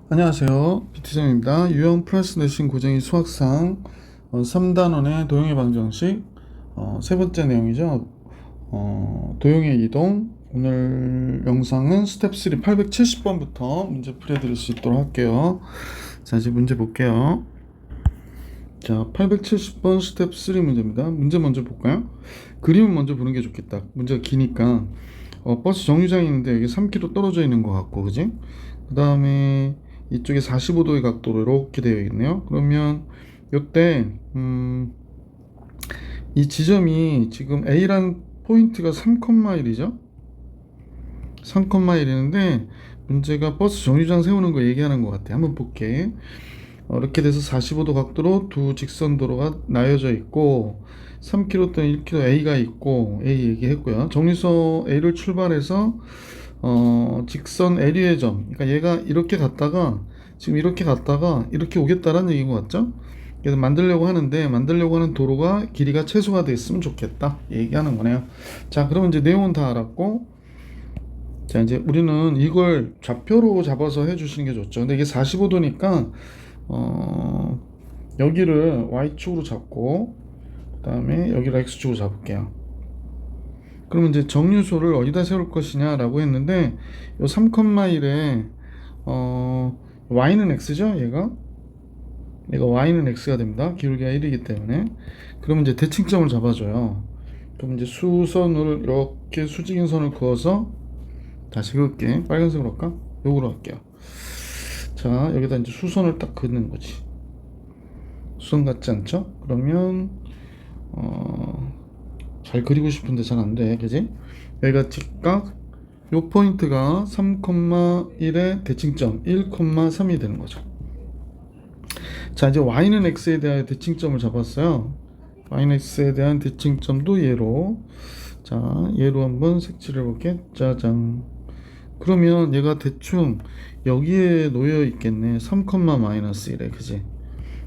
안녕하세요. BT장입니다. 유형 플러스 내신 고정의 수학상 3단원의 도형의 방정식 세 번째 내용이죠. 도형의 이동. 오늘 영상은 스텝 3 870번부터 문제 풀어드릴 수 있도록 할게요. 자, 이제 문제 볼게요. 자, 870번 스텝 3 문제입니다. 문제 먼저 볼까요? 그림은 먼저 보는 게 좋겠다. 문제가 기니까. 버스 정류장이 있는데 여기 3km 떨어져 있는 것 같고, 그지? 그 다음에 이쪽에 45도의 각도로 이렇게 되어 있네요. 그러면 이때 이 지점이 지금 A라는 포인트가 3,1이죠. 3,1인데 문제가 버스 정류장 세우는 거 얘기하는 것 같아. 한번 볼게. 이렇게 돼서 45도 각도로 두 직선 도로가 나열져 있고 3km 또는 1km A가 있고 A 얘기했고요. 정류소 A를 출발해서 직선 L의 점, 그러니까 얘가 이렇게 갔다가 지금 이렇게 갔다가 이렇게 오겠다라는 얘기인 것 같죠? 그래서 만들려고 하는 도로가 길이가 최소화 됐으면 좋겠다 얘기하는 거네요. 자, 그러면 이제 내용은 다 알았고, 자, 이제 우리는 이걸 좌표로 잡아서 해주시는 게 좋죠. 근데 이게 45도니까 여기를 Y축으로 잡고 그 다음에 여기를 X축으로 잡을게요. 그러면 이제 정류소를 어디다 세울 것이냐 라고 했는데 요 3,1에 Y는 X죠. 얘가 Y는 X가 됩니다. 기울기가 1이기 때문에. 그러면 이제 대칭점을 잡아줘요. 그럼 이제 수선을 이렇게 수직인 선을 그어서 다시 그을게. 빨간색으로 할까? 요거로 할게요. 자, 여기다 이제 수선을 딱 그는 거지. 수선 같지 않죠? 그러면 잘 그리고 싶은데 잘 안 돼, 그지? 여기가 직각, 요 포인트가 3,1의 대칭점 1,3이 되는 거죠. 자, 이제 y는 x에 대한 대칭점을 잡았어요. y는 x에 대한 대칭점도 얘로. 자, 얘로 한번 색칠해 볼게. 짜잔. 그러면 얘가 대충 여기에 놓여 있겠네. 3,-1이래, 그지?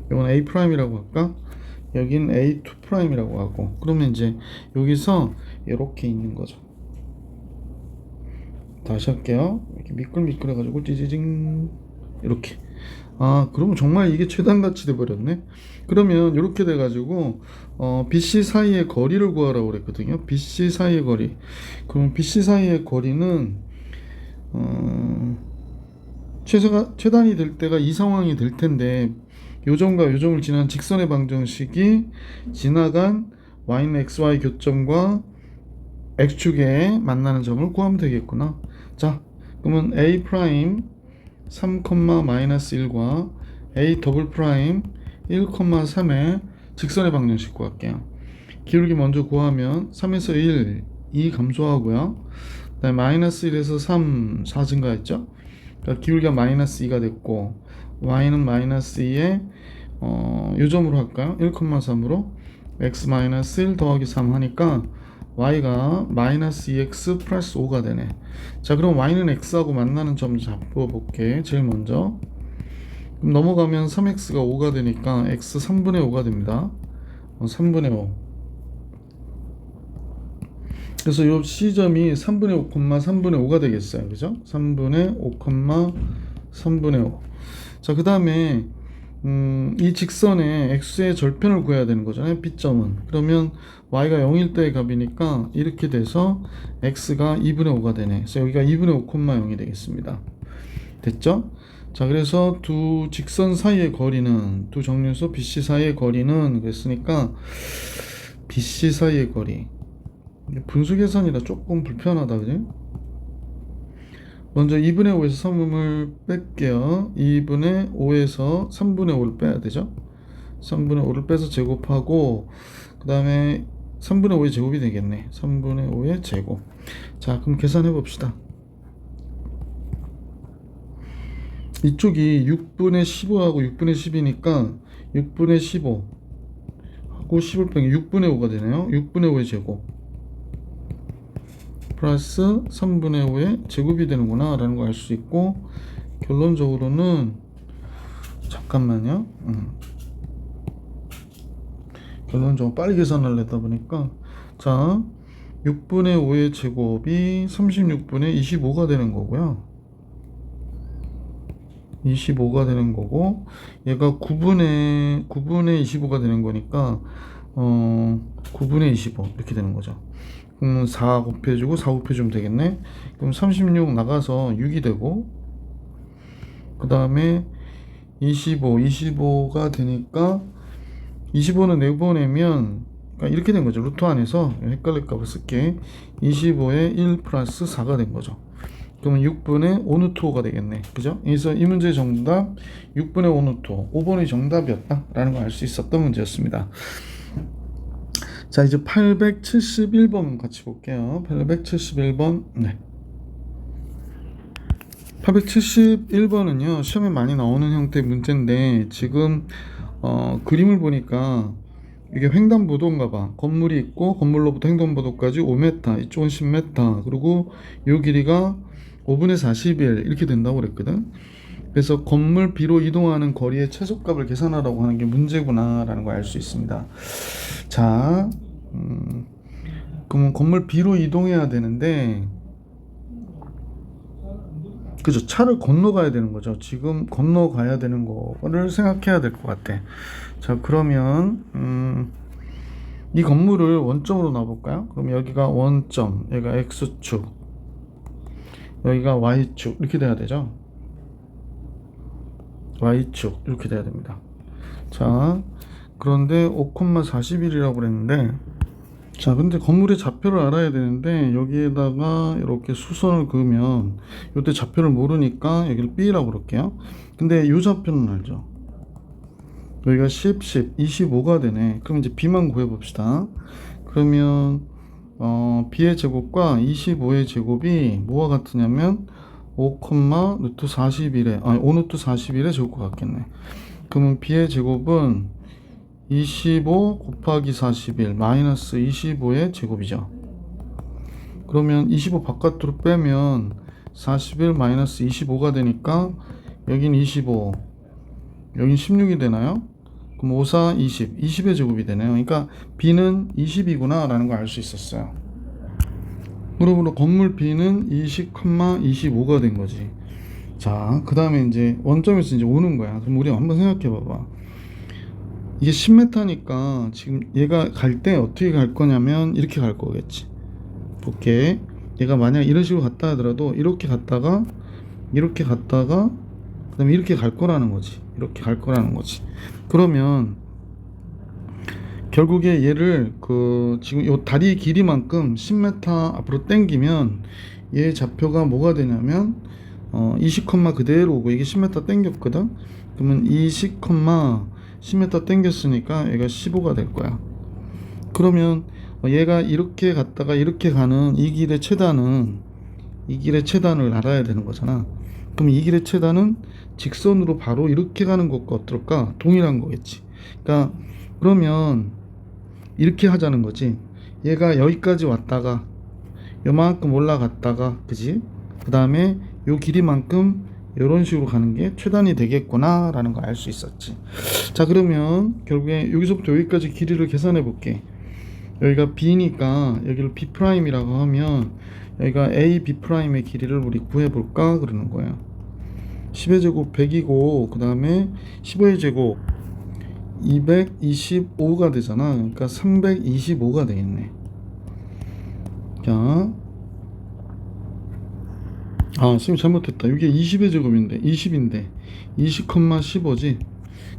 이건 a'이라고 할까? 여긴 a2'이라고 하고. 그러면 이제 여기서 이렇게 있는 거죠. 다시 할게요. 이렇게 미끌미끌 해가지고 찌지징 이렇게. 아, 그러면 정말 이게 최단같이 돼버렸네. 그러면 이렇게 돼가지고 BC 사이의 거리를 구하라고 그랬거든요. BC 사이의 거리. 그럼 BC 사이의 거리는 최단이 될 때가 이 상황이 될 텐데, 요점과 요점을 지난 직선의 방정식이 지나간 y는 xy 교점과 x축에 만나는 점을 구하면 되겠구나. 자, 그러면 a' 3,-1과 a 더블 프라임 1,3의 직선의 방정식 구할게요. 기울기 먼저 구하면 3에서 1, 2 감소하고요. 그다음에 마이너스 1에서 3, 4 증가했죠. 그러니까 기울기가 마이너스 2가 됐고, y는 마이너스 2에 요점으로 할까요? 1,3으로 x 마이너스 1 더하기 3 하니까 y가 마이너스 2x 플러스 5가 되네. 자, 그럼 y는 x하고 만나는 점 잡아볼게. 제일 먼저. 그럼 넘어가면 3x가 5가 되니까 x 3분의 5가 됩니다. 3분의 5. 그래서 이 C점이 3분의 5, 3분의 5가 되겠어요. 그죠? 3분의 5, 3분의 5. 자, 그 다음에 이 직선의 x의 절편을 구해야 되는 거잖아요. B점은. 그러면 y가 0일 때의 값이니까 이렇게 돼서 x가 2분의 5가 되네. 그래서 여기가 2분의 5, 0이 되겠습니다. 됐죠? 자, 그래서 두 직선 사이의 거리는, 두 정류소 BC 사이의 거리는 그랬으니까 BC 사이의 거리. 분수 계산이라 조금 불편하다, 그지? 먼저 2분의 5에서 3을 뺄게요. 2분의 5에서 3분의 5를 빼야 되죠. 3분의 5를 빼서 제곱하고, 그 다음에 3분의 5의 제곱이 되겠네. 3분의 5의 제곱. 자, 그럼 계산해 봅시다. 이쪽이 6분의 15하고 6분의 10이니까 6분의 15 하고 10을 빼면 6분의 5가 되네요. 6분의 5의 제곱 플러스 3분의 5의 제곱이 되는구나 라는 걸 알 수 있고, 결론적으로는 잠깐만요. 결론적으로 빨리 계산하려다 보니까, 자, 6분의 5의 제곱이 36분의 25가 되는 거고요. 25가 되는 거고, 얘가 9분의 25가 되는 거니까 9분의 25 이렇게 되는 거죠. 그럼 4 곱해주고 4 곱해주면 되겠네. 그럼 36 나가서 6이 되고, 그 다음에 25가 되니까 25는 4번이면 그러니까 이렇게 된 거죠. 루트 안에서 헷갈릴까 봐 쓸게. 25에 1 플러스 4가 된 거죠. 그러면 6분의 5 루트 5가 되겠네. 그죠? 그래서 이 문제의 정답 6분의 5 루트 5, 5번이 정답이었다라는 걸 알 수 있었던 문제였습니다. 자, 이제 871번 같이 볼게요. 871번. 네. 871번은요, 시험에 많이 나오는 형태의 문제인데, 지금 그림을 보니까 이게 횡단보도인가 봐. 건물이 있고 건물로부터 횡단보도까지 5m, 이쪽은 10m, 그리고 이 길이가 5분의 41 이렇게 된다고 그랬거든. 그래서 건물 B로 이동하는 거리의 최소값을 계산하라고 하는 게 문제구나 라는 걸 알 수 있습니다. 자, 그러면 건물 B로 이동해야 되는데, 그죠? 차를 건너가야 되는 거죠. 지금 건너가야 되는 거를 생각해야 될 것 같아. 자, 그러면 이 건물을 원점으로 놔볼까요? 그럼 여기가 원점, 여기가 X축, 여기가 Y축 이렇게 돼야 되죠. Y축 이렇게 돼야 됩니다. 자, 그런데 5,41이라고 그랬는데, 자, 근데 건물의 좌표를 알아야 되는데, 여기에다가 이렇게 수선을 그으면, 이때 좌표를 모르니까 여기를 B라고 그럴게요. 근데 이 좌표는 알죠? 여기가 10, 25가 되네. 그럼 이제 B만 구해봅시다. 그러면 B의 제곱과 25의 제곱이 뭐와 같으냐면 5, 루트 41에 5 루트 41의 제곱과 같겠네. 그러면 B의 제곱은 25 곱하기 41 마이너스 25의 제곱이죠. 그러면 25 바깥으로 빼면 41 마이너스 25가 되니까 여긴 25, 여긴 16이 되나요? 그럼 5, 4, 20, 20의 제곱이 되네요. 그러니까 B는 20이구나 라는 걸 알 수 있었어요. 그러므로 건물 B는 20,25가 된 거지. 자, 그 다음에 이제 원점에서 이제 오는 거야. 그럼 우리 한번 생각해 봐봐. 이게 10m니까 지금 얘가 갈 때 어떻게 갈 거냐면 이렇게 갈 거겠지. 볼게. 얘가 만약 이런 식으로 갔다 하더라도 이렇게 갔다가 그 다음에 이렇게 갈 거라는 거지. 이렇게 갈 거라는 거지. 그러면 결국에 얘를 지금 요 다리 길이만큼 10m 앞으로 당기면 얘 좌표가 뭐가 되냐면 20, 그대로고 이게 10m 당겼거든. 그러면 20, 10m 당겼으니까 얘가 15가 될 거야. 그러면 얘가 이렇게 갔다가 이렇게 가는 이 길의 최단을 알아야 되는 거잖아. 그럼 이 길의 최단은 직선으로 바로 이렇게 가는 것과 어떨까? 동일한 거겠지. 그러면 이렇게 하자는 거지. 얘가 여기까지 왔다가 요만큼 올라갔다가, 그지? 그 다음에 요 길이만큼 이런 식으로 가는 게 최단이 되겠구나 라는 걸 알 수 있었지. 자, 그러면 결국에 여기서부터 여기까지 길이를 계산해 볼게. 여기가 B니까 여기를 B'이라고 하면 여기가 A, B'의 길이를 우리 구해볼까 그러는 거예요. 10의 제곱 100이고 그 다음에 15의 제곱 225가 되잖아. 그러니까 325가 되겠네. 자, 지금 잘못했다. 이게 20의 제곱인데 20인데 20,15지.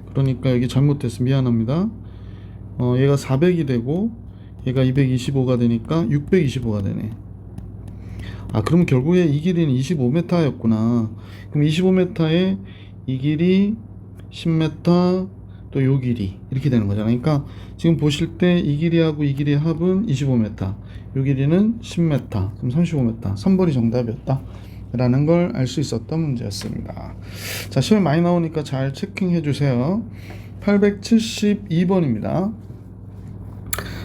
그러니까 여기 잘못됐어. 미안합니다. 얘가 400이 되고 얘가 225가 되니까 625가 되네. 그럼 결국에 이 길이는 25m였구나. 그럼 25m에 이 길이 10m, 또 요 길이 이렇게 되는 거잖아. 그러니까 지금 보실 때 이 길이하고 이 길이의 합은 25m, 요 길이는 10m, 그럼 35m. 3번이 정답이었다 라는 걸 알 수 있었던 문제였습니다. 자, 시험에 많이 나오니까 잘 체킹해 주세요. 872번입니다.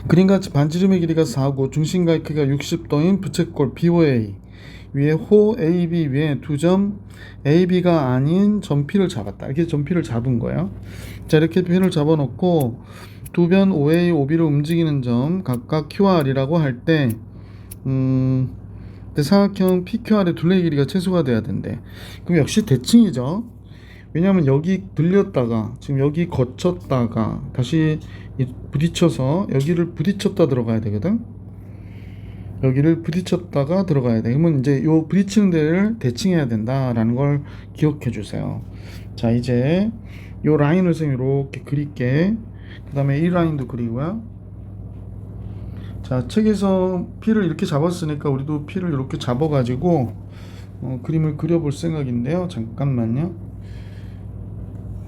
그림같이 반지름의 길이가 4고 중심가의 크기가 60도인 부채꼴 BOA 위에 호 AB 위에 두 점 AB가 아닌 점 P를 잡았다. 이렇게 점 P를 잡은 거예요. 자, 이렇게 P를 잡아놓고 두 변 OA, OB를 움직이는 점 각각 QR이라고 할 때 사각형 PQR의 둘레 길이가 최소가 돼야 된대. 그럼 역시 대칭이죠. 왜냐하면 여기 들렸다가 지금 여기 거쳤다가 다시 부딪혀서 여기를 부딪혔다 들어가야 되거든. 여기를 부딪혔다가 들어가야 돼. 그러면 이제 요 부딪히는 데를 대칭해야 된다라는 걸 기억해 주세요. 자, 이제 요 라인을 선생님 이렇게 그릴게. 그 다음에 이 라인도 그리고요. 자, 책에서 P를 이렇게 잡았으니까 우리도 P를 이렇게 잡아가지고 그림을 그려볼 생각인데요. 잠깐만요.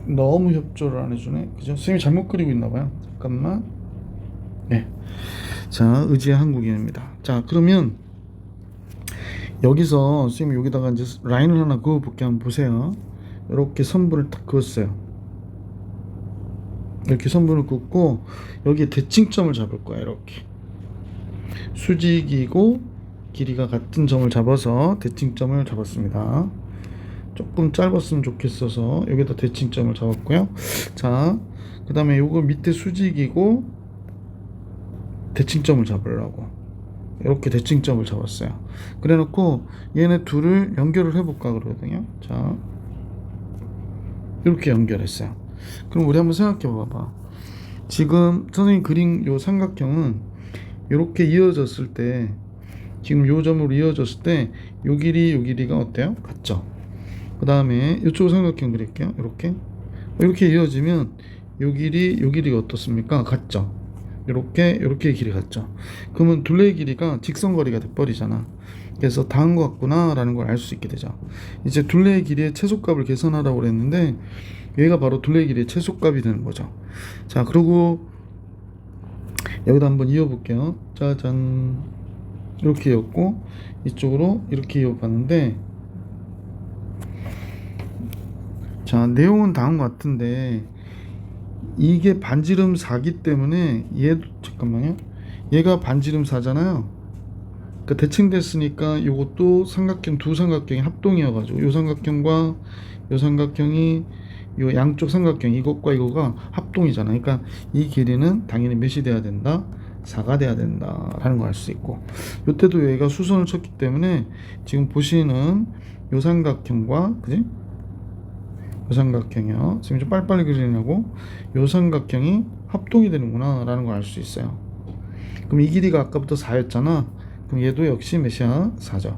너무 협조를 안 해주네. 그죠? 선생님이 잘못 그리고 있나봐요. 잠깐만. 네. 자, 의지의 한국인입니다. 자, 그러면 여기서 선생님 여기다가 이제 라인을 하나 그어볼게. 한번 보세요. 이렇게 선분을 딱 그었어요. 이렇게 선분을 긋고 여기에 대칭점을 잡을 거야. 이렇게 수직이고 길이가 같은 점을 잡아서 대칭점을 잡았습니다. 조금 짧았으면 좋겠어서 여기다 대칭점을 잡았고요. 자, 그 다음에 요거 밑에 수직이고 대칭점을 잡으려고 이렇게 대칭점을 잡았어요. 그래 놓고 얘네 둘을 연결을 해볼까 그러거든요. 자, 이렇게 연결했어요. 그럼 우리 한번 생각해 봐봐. 지금 선생님 그린 요 삼각형은 이렇게 이어졌을 때, 지금 요 점으로 이어졌을 때 요 길이가 어때요? 같죠? 그 다음에 이쪽 삼각형 그릴게요. 이렇게 이어지면 요 길이가 어떻습니까? 같죠? 이렇게 길이 같죠? 그러면 둘레의 길이가 직선거리가 돼버리잖아. 그래서 다한 것 같구나 라는 걸 알 수 있게 되죠. 이제 둘레의 길이의 최소값을 계산하라고 그랬는데 얘가 바로 둘레의 길이의 최소값이 되는 거죠. 자, 그리고 여기다 한번 이어볼게요. 짜잔, 이렇게 이었고 이쪽으로 이렇게 이어봤는데, 자, 내용은 다한 것 같은데 이게 반지름 4기 때문에 얘도, 잠깐만요, 얘가 반지름 4잖아요. 그러니까 대칭됐으니까 요것도 삼각형, 두 삼각형이 합동이어가지고 요 삼각형과 요 삼각형이 요 양쪽 삼각형 이것과 이거가 합동이잖아. 그러니까 이 길이는 당연히 몇이 돼야 된다? 4가 돼야 된다 라는 걸 알 수 있고, 요때도 얘가 수선을 쳤기 때문에 지금 보시는 요 삼각형과, 그지? 요 삼각형이요. 지금 좀 빨리빨리 그리려고 요 삼각형이 합동이 되는구나 라는 걸 알 수 있어요. 그럼 이 길이가 아까부터 4였잖아. 그럼 얘도 역시 몇이야? 4죠.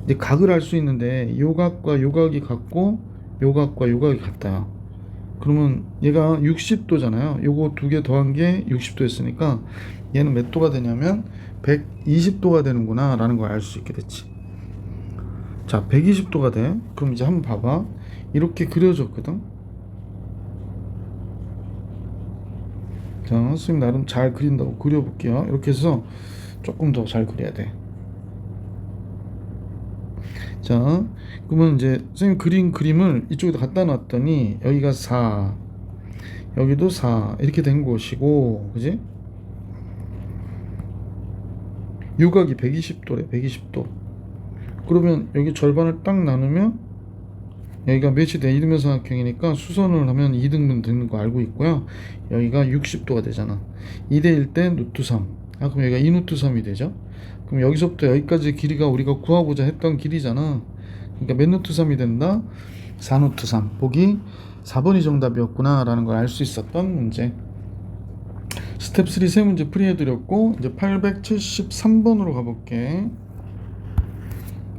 이제 각을 알 수 있는데 요 각과 요 각이 같고 요 각과 요 각이 같다. 그러면 얘가 60도잖아요. 요거 두 개 더한 게 60도였으니까 얘는 몇 도가 되냐면 120도가 되는구나 라는 걸 알 수 있게 됐지. 자, 120도가 돼. 그럼 이제 한번 봐봐. 이렇게 그려졌거든. 자, 선생님 나름 잘 그린다고 그려볼게요. 이렇게 해서 조금 더 잘 그려야 돼. 자, 그러면 이제 선생님 그린 그림을 이쪽에다 갖다 놨더니 여기가 4, 여기도 4 이렇게 된 것이고, 그지? 요각이 120도래. 120도. 그러면 여기 절반을 딱 나누면 여기가 몇이 돼? 이등변 삼각형이니까 수선을 하면 2등분 되는 거 알고 있고요. 여기가 60도가 되잖아. 2대1 때 루트 3. 아, 그럼 여기가 2 루트 3이 되죠. 그럼 여기서부터 여기까지 길이가 우리가 구하고자 했던 길이잖아. 그러니까 몇 루트 3이 된다? 4 루트 3. 보기 4번이 정답이었구나 라는 걸 알 수 있었던 문제. 스텝 3 세 문제 풀이해드렸고, 이제 873번으로 가볼게.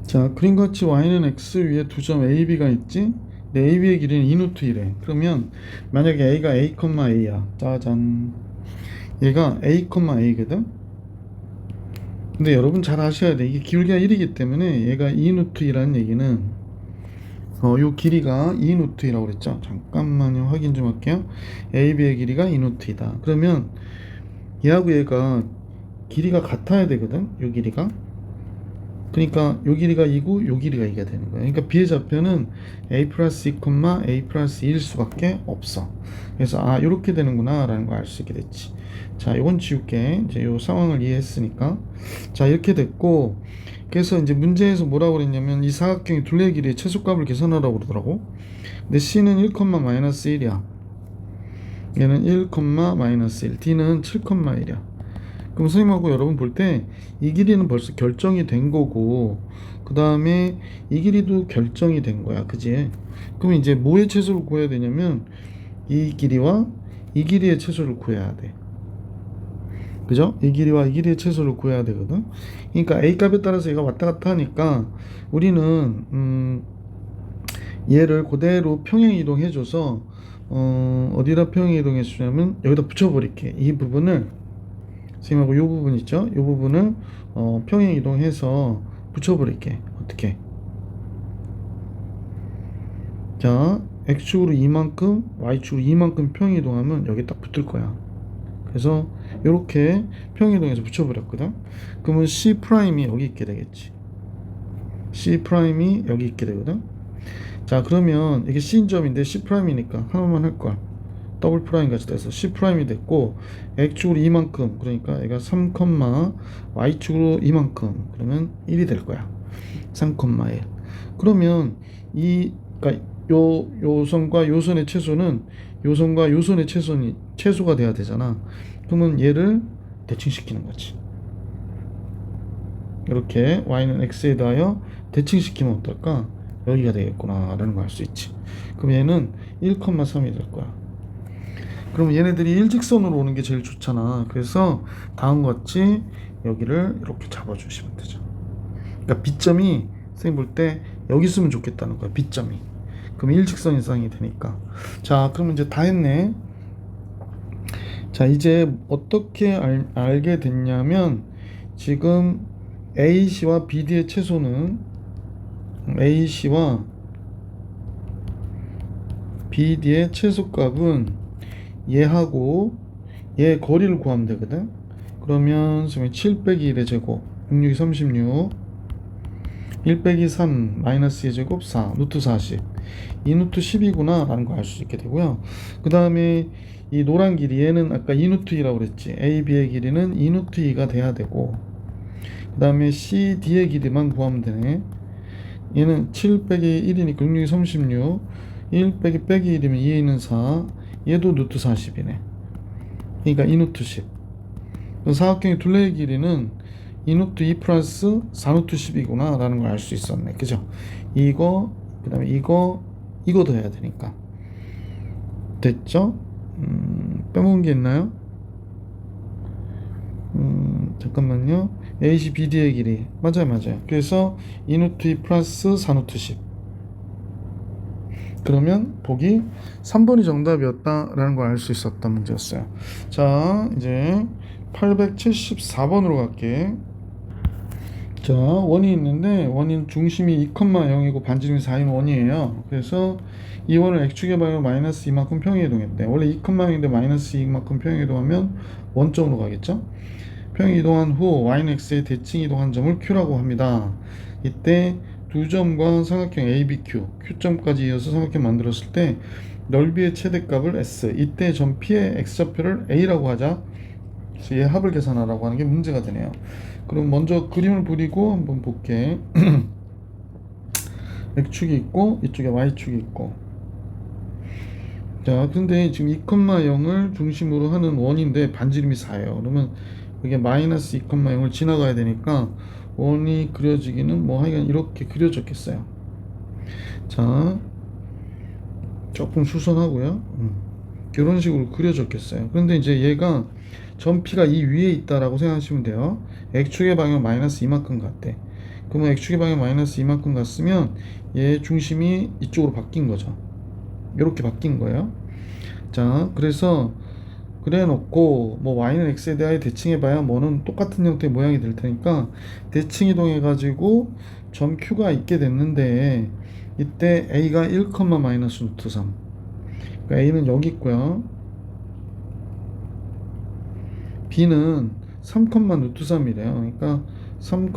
자, 그림같이 y는 x 위에 두 점 a, b가 있지? 네, a, b의 길이는 2루트1에 그러면 만약에 a가 a, a야. 짜잔, 얘가 a, a거든? 근데 여러분 잘 아셔야 돼. 이게 기울기가 1이기 때문에 얘가 2루트2라는 얘기는 요 길이가 2루트2라고 그랬죠? 잠깐만요, 확인 좀 할게요. a, b의 길이가 2루트2다. 그러면 얘하고 얘가 길이가 같아야 되거든? 요 길이가. 그러니까 요 길이가 2고 요 길이가 2가 되는 거예요. 그러니까 b의 좌표는 a 플러스 2, a 플러스 2일 수밖에 없어. 그래서 아, 요렇게 되는구나 라는 걸 알 수 있게 됐지. 자, 요건 지울게. 이제 요 상황을 이해했으니까. 자, 이렇게 됐고, 그래서 이제 문제에서 뭐라고 그랬냐면 이 사각형의 둘레 길이의 최소값을 계산하라고 그러더라고. 근데 c는 1,-1이야. 얘는 1,-1, d는 7,1이야. 그럼 선생님하고 여러분 볼 때 이 길이는 벌써 결정이 된 거고, 그 다음에 이 길이도 결정이 된 거야. 그지? 그럼 이제 뭐의 최소를 구해야 되냐면 이 길이와 이 길이의 최소를 구해야 돼. 그죠? 이 길이와 이 길이의 최소를 구해야 되거든. 그러니까 A 값에 따라서 얘가 왔다 갔다 하니까 우리는 얘를 그대로 평행 이동해줘서 어디다 평행 이동해주냐면 여기다 붙여버릴게. 이 부분을 선생님하고 이 부분 있죠? 이 부분을 평행 이동해서 붙여버릴게. 어떻게? 자, x축으로 이만큼, y축으로 이만큼 평행 이동하면 여기 딱 붙을 거야. 그래서 이렇게 평행 이동해서 붙여버렸거든. 그러면 C'이 여기 있게 되겠지. C'이 여기 있게 되거든. 자, 그러면 이게 C인 점인데 C'이니까 하나만 할 거야. 더블 프라임까지 돼서 C'이 됐고, X축으로 이만큼, 그러니까 얘가 3, Y축으로 이만큼, 그러면 1이 될 거야. 3,1. 그러면 그러니까 요 선과 요 선의 최소는 요 선과 요 선의 최소가 돼야 되잖아. 그러면 얘를 대칭시키는 거지. 이렇게 y는 x에 대하여 대칭시키면 어떨까? 여기가 되겠구나 라는 걸 알 수 있지. 그럼 얘는 1,3이 될 거야. 그럼 얘네들이 일직선으로 오는 게 제일 좋잖아. 그래서 다음과 같이 여기를 이렇게 잡아주시면 되죠. 그러니까 B점이 선생님 볼 때 여기 있으면 좋겠다는 거야. B점이. 그럼 일직선 이상이 되니까. 자, 그러면 이제 다 했네. 자, 이제 어떻게 알게 됐냐면 지금 AC와 BD의 최소는 AC와 BD의 최소값은 얘하고 얘 거리를 구하면 되거든. 그러면 7 빼기 1의 제곱 66이 36 1 빼기 3 마이너스 2의 제곱 4 루트 40 2 루트 10이구나 라는 거 알 수 있게 되고요. 그 다음에 이 노란 길이 얘는 아까 2 루트 2라고 그랬지. AB의 길이는 2 루트 2가 돼야 되고, 그 다음에 CD의 길이만 구하면 되네. 얘는 7 빼기 1이니까 66이 36 1 빼기 빼기 1이면 2에 있는 4 얘도 루트 40이네. 그러니까 2 루트 10. 사각형의 둘레의 길이는 2 루트 2 플러스 4 루트 10이구나 라는 걸 알 수 있었네. 그죠? 이거 그 다음에 이거 더해야 되니까. 됐죠? 빼먹은 게 있나요? 잠깐만요. AC, BD의 길이 맞아요. 그래서 2 루트 2 플러스 4 루트 10. 그러면 보기 3번이 정답이었다라는 걸 알 수 있었던 문제였어요. 자, 이제 874번으로 갈게. 자, 원이 있는데 원인 중심이 2,0이고 반지름이 4인 원이에요. 그래서 이 원을 x축의 방향 마이너스 이만큼 평행 이동했대. 원래 2,0인데 마이너스 이만큼 평행 이동하면 원점으로 가겠죠? 평행 이동한 후 y는 x의 대칭 이동한 점을 q라고 합니다. 이때 두 점과 삼각형 ABQ, Q점까지 이어서 삼각형 만들었을 때 넓이의 최대값을 S, 이때 점 P의 X좌표를 A라고 하자. 그래서 얘 합을 계산하라고 하는 게 문제가 되네요. 그럼 먼저 그림을 그리고 한번 볼게. X축이 있고 이쪽에 Y축이 있고. 자, 근데 지금 2,0을 중심으로 하는 원인데 반지름이 4예요. 그러면 이게 마이너스 2,0을 지나가야 되니까 원이 그려지기는 뭐 하여간 이렇게 그려졌겠어요. 자, 조금 수선하고요. 이런 식으로 그려졌겠어요. 그런데 이제 얘가 점 P가 이 위에 있다라고 생각하시면 돼요. X축의 방향 마이너스 이만큼 갔대. 그러면 X축의 방향 마이너스 이만큼 갔으면 얘 중심이 이쪽으로 바뀐 거죠. 이렇게 바뀐 거예요. 자, 그래서 그래 놓고 뭐 y는 x에 대하여 대칭해 봐야 뭐는 똑같은 형태의 모양이 될 테니까 대칭 이동해 가지고 점 q가 있게 됐는데 이때 a가 1, 마이너스 루트 3. 그러니까 a는 여기 있고요. b는 3, 루트 3이래요. 그러니까 3,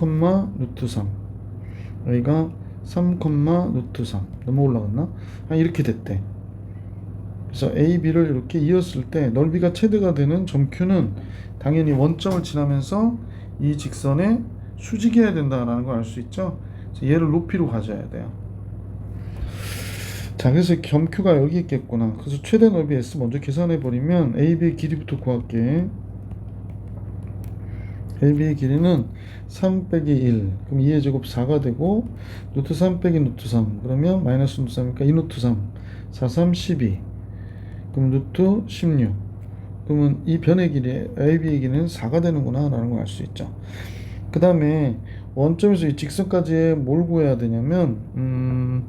루트 3. 여기가 3, 루트 3. 너무 올라갔나? 이렇게 됐대. 그래서 A, B를 이렇게 이었을 때 넓이가 최대가 되는 점 Q는 당연히 원점을 지나면서 이 직선에 수직이어야 된다는 걸 알 수 있죠. 그래서 얘를 높이로 가져야 돼요. 자, 그래서 점 Q가 여기 있겠구나. 그래서 최대 넓이 S 먼저 계산해 버리면 A, B의 길이부터 구할게. AB의 길이는 3 빼기 1. 그럼 2의 제곱 4가 되고, 루트 3 빼기 루트 3. 그러면 마이너스 루트 3이니까 2 루트 3. 4, 3, 12. 그럼 루트 16. 그러면 이 변의 길이, AB의 길이는 4가 되는구나 라는 걸 알 수 있죠. 그 다음에 원점에서 이 직선까지 뭘 구해야 되냐면,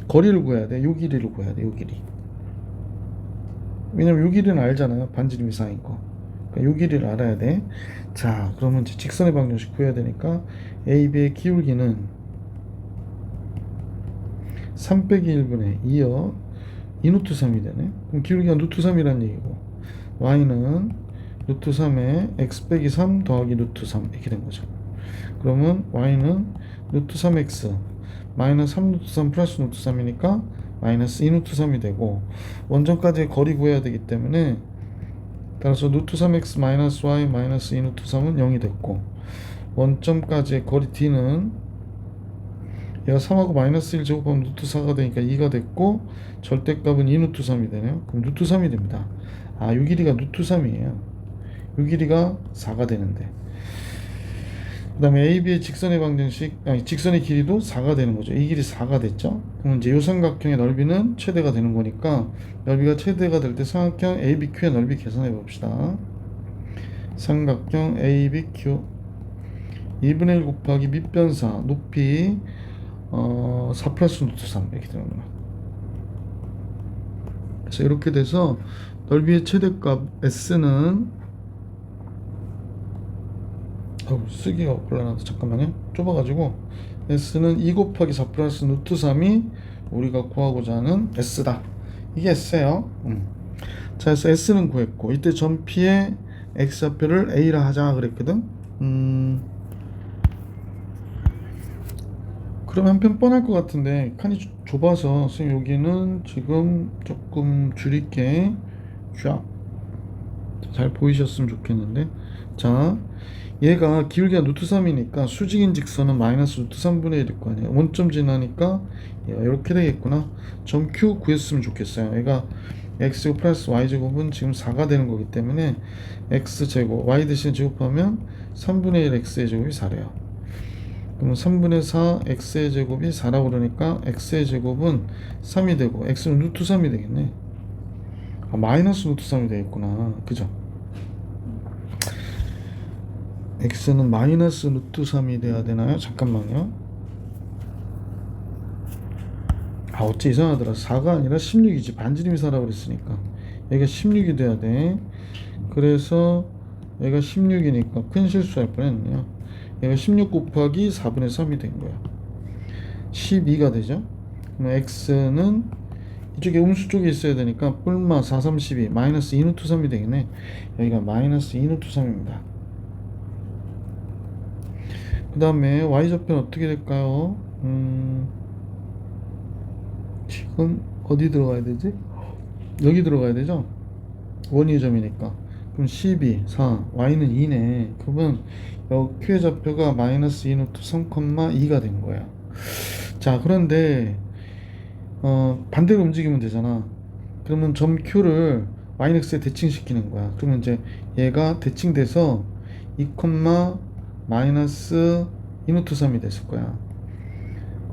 거리를 구해야 돼. 요 길이를 구해야 돼. 요 길이. 왜냐면 요 길이는 알잖아요. 반지름 이상인 거. 그러니까 요 길이를 알아야 돼. 자, 그러면 이제 직선의 방정식 구해야 되니까 AB의 기울기는 3 빼기 1분의 2여 2루트 3이 되네. 그럼 기울기가 루트 3이란 얘기고, y는 루트 3에 x 빼기 3 더하기 루트 3 이렇게 된 거죠. 그러면 y는 루트 3x 마이너스 3 루트 3 플러스 루트 3이니까 마이너스 2 루트 3이 되고, 원점까지 거리 구해야 되기 때문에 따라서 루트 3x 마이너스 y 마이너스 2 루트 3은 0이 됐고, 원점까지의 거리 d는 얘가 3하고 마이너스 1 제곱하면 루트 4가 되니까 2가 됐고, 절대값은 2 루트 3이 되네요. 그럼 루트 3이 됩니다. 아, 요 길이가 루트 3이에요. 요 길이가 4가 되는데, 그 다음에 AB의 직선의 방정식, 아니 직선의 길이도 4가 되는 거죠. 이 길이 4가 됐죠. 그럼 이제 이 삼각형의 넓이는 최대가 되는 거니까, 넓이가 최대가 될 때 삼각형 ABQ의 넓이 계산해 봅시다. 삼각형 ABQ 2분의 1 곱하기 밑변사 높이 4 플러스 루트 3 이렇게 되는구나. 그래서 이렇게 돼서 넓이의 최대값 S는 쓰기가 곤란하다. 잠깐만요. 좁아가지고 S는 2 곱하기 4 플러스 루트 3이 우리가 구하고자 하는 S다. 이게 S예요. 자, 그래서 S는 구했고, 이때 점 P의 X좌표를 A라 하자 그랬거든. 그럼 한편 뻔할 것 같은데 칸이 좁아서 선생님 여기는 지금 조금 줄일게. 잘 보이셨으면 좋겠는데, 자, 얘가 기울기가 루트 3이니까 수직인 직선은 마이너스 루트 3분의 1일 거 아니에요. 원점 지나니까 얘가 이렇게 되겠구나. 점 Q 구했으면 좋겠어요. 얘가 x제곱 플러스 y제곱은 지금 4가 되는 거기 때문에 x제곱 y 대신 제곱하면 3분의 1 x의 제곱이 4래요. 그럼 3분의 4 x의 제곱이 4라고 그러니까 x의 제곱은 3이 되고 x는 루트 3이 되겠네. 아, 마이너스 루트 3이 되겠구나. 그죠? x는 마이너스 루트 3이 돼야 되나요? 잠깐만요. 아, 어째 이상하더라. 4가 아니라 16이지. 반지름이 4라고 그랬으니까 얘가 16이 돼야 돼. 그래서 얘가 16이니까 큰 실수할 뻔했네요. 얘가 16 곱하기 4분의 3이 된 거야. 12가 되죠. 그럼 x는 이쪽에 음수 쪽에 있어야 되니까 뿔마 4, 3, 12 마이너스 2 루트 3이 되겠네. 여기가 마이너스 2 루트 3입니다. 그 다음에 y좌표는 어떻게 될까요? 지금 어디 들어가야 되지? 여기 들어가야 되죠? 원위의 점이니까. 그럼 12, 4, y는 2네. 그러면 여기 q의 좌표가 마이너스 2 루트 3,2가 된 거야. 자, 그런데 반대로 움직이면 되잖아. 그러면 점 q를 yx에 대칭시키는 거야. 그러면 이제 얘가 대칭돼서 2, 마이너스 2 루트 3이 됐을 거야.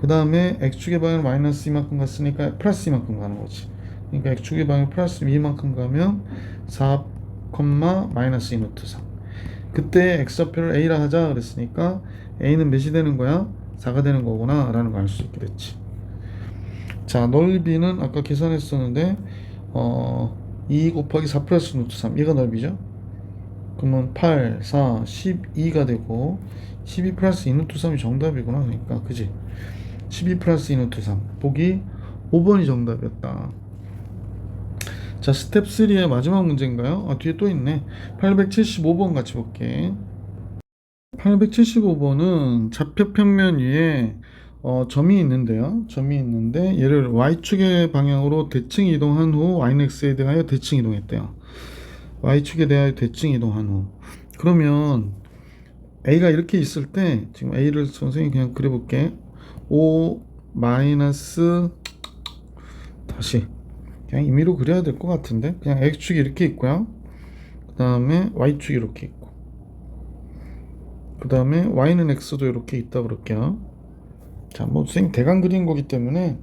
그 다음에 x축의 방향 마이너스 이만큼 갔으니까 플러스 이만큼 가는 거지. 그러니까 x축의 방향 플러스 이만큼 가면 4, 마이너스 2 루트 3. 그때 x좌표를 a라 하자 그랬으니까 a는 몇이 되는 거야? 4가 되는 거구나 라는 걸 알 수 있게 됐지. 자, 넓이는 아까 계산했었는데 2 곱하기 4 플러스 루트 3 얘가 넓이죠. 그러면 8, 4, 12가 되고 12 플러스 2 루트 3이 정답이구나. 그러니까 그지? 12 플러스 2 루트 3 보기 5번이 정답이었다. 자, 스텝 3의 마지막 문제인가요? 아, 뒤에 또 있네. 875번 같이 볼게. 875번은 좌표 평면 위에 점이 있는데요. 점이 있는데 얘를 y축의 방향으로 대칭 이동한 후 yx에 대하여 대칭 이동했대요. y축에 대하여 대칭 이동한 후. 그러면 a가 이렇게 있을 때 지금 a를 선생님이 그냥 그려볼게. 5 마이너스 다시 그냥 임의로 그려야 될 것 같은데 그냥 x축이 이렇게 있고요. 그 다음에 y축이 이렇게 있고 그 다음에 y는 x도 이렇게 있다 그럴게요. 자, 뭐 선생님 대강 그린 거기 때문에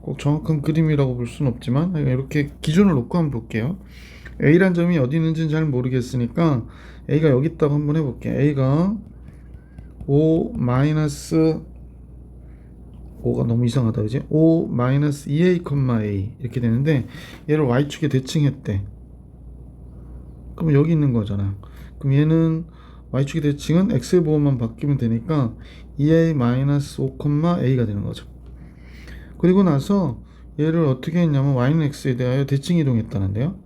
꼭 정확한 그림이라고 볼 수는 없지만 이렇게 기준을 놓고 한번 볼게요. A란 점이 어디 있는지는 잘 모르겠으니까 A가 여기 있다고 한번 해볼게요. A가 5 마이너스 5가 너무 이상하다 그지? 5 마이너스 2A, A 이렇게 되는데 얘를 Y축에 대칭했대. 그럼 여기 있는 거잖아. 그럼 얘는 Y축의 대칭은 X의 부호만 바뀌면 되니까 2A 마이너스 5, A가 되는 거죠. 그리고 나서 얘를 어떻게 했냐면 Y는 X에 대하여 대칭 이동했다는데요.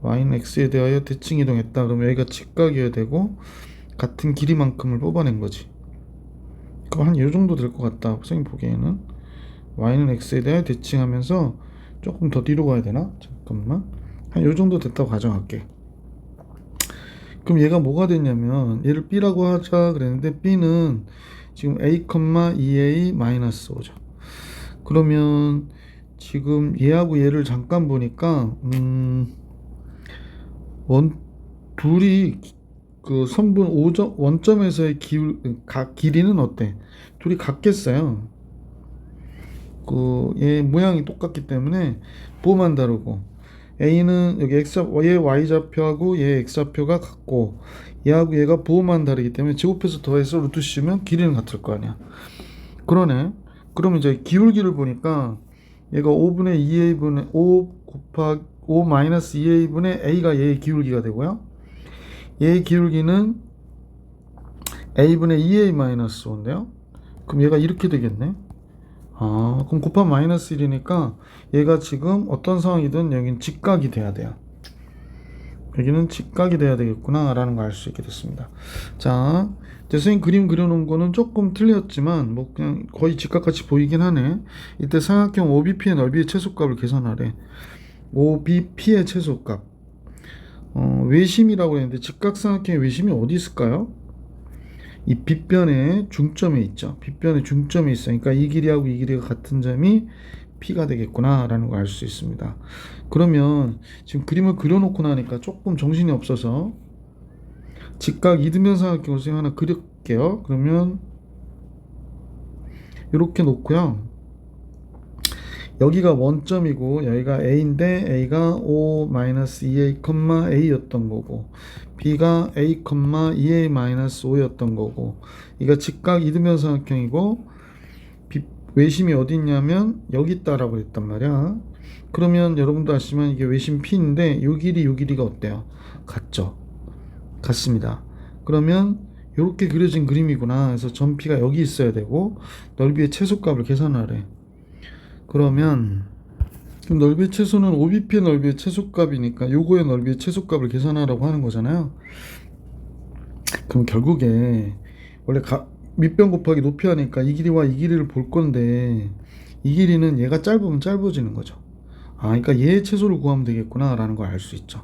Y는 X에 대하여 대칭 이동했다. 그러면 여기가 직각이어야 되고 같은 길이만큼을 뽑아낸 거지. 그럼 한 이 정도 될 것 같다. 선생님 보기에는 Y는 X에 대하여 대칭하면서 조금 더 뒤로 가야 되나? 잠깐만. 한 이 정도 됐다고 가정할게. 그럼 얘가 뭐가 됐냐면 얘를 B라고 하자 그랬는데 B는 지금 A, 2A 마이너스 5죠. 그러면 지금 얘하고 얘를 잠깐 보니까 둘이 그 선분 5점 원점에서의 길이는 어때? 둘이 같겠어요. 그 얘 모양이 똑같기 때문에 부호만 다르고 A는 여기 얘 Y좌표하고 얘 X좌표가 같고 얘하고 얘가 부호만 다르기 때문에 제곱해서 더해서 루트 씌우면 길이는 같을 거 아니야. 그러네. 그럼 이제 기울기를 보니까 얘가 5분의 2A분의 5 곱하기 5 마이너스 2A분의 A가 얘의 기울기가 되고요. 얘의 기울기는 A분의 2A 마이너스 5인데요. 그럼 얘가 이렇게 되겠네. 그럼 곱하면 마이너스 1이니까 얘가 지금 어떤 상황이든 여기는 직각이 돼야 돼요. 여기는 직각이 돼야 되겠구나 라는 걸 알 수 있게 됐습니다. 자, 선생님 그림 그려놓은 거는 조금 틀렸지만 뭐 그냥 거의 직각같이 보이긴 하네. 이때 삼각형 OBP의 넓이의 최소값을 계산하래. OBP의 최소값. 외심이라고 했는데 직각삼각형의 외심이 어디 있을까요? 이 빗변의 중점에 있죠. 빗변의 중점에 있으니까 이 길이하고 이 길이가 같은 점이 P가 되겠구나 라는 걸 알 수 있습니다. 그러면 지금 그림을 그려놓고 나니까 조금 정신이 없어서 직각 이등변 삼각형을 선생님 하나 그릴게요. 그러면 이렇게 놓고요. 여기가 원점이고 여기가 A인데 A가 5-2A, A였던 거고 B가 A, 2A-5였던 거고 이가 직각 이등변 삼각형이고 외심이 어디 있냐면 여기 있다라고 했단 말이야. 그러면 여러분도 아시지만 이게 외심 P인데 요 길이가 어때요? 같죠? 같습니다. 그러면 이렇게 그려진 그림이구나. 그래서 점 P가 여기 있어야 되고 넓이의 최소값을 계산하래. 그러면 넓이의 최소는 OBP의 넓이의 최소값이니까 요거의 넓이의 최소값을 계산하라고 하는 거잖아요. 그럼 결국에 원래 밑변 곱하기 높이 하니까 이 길이와 이 길이를 볼 건데 이 길이는 얘가 짧으면 짧아지는 거죠. 그러니까 얘의 최소를 구하면 되겠구나 라는 걸 알 수 있죠.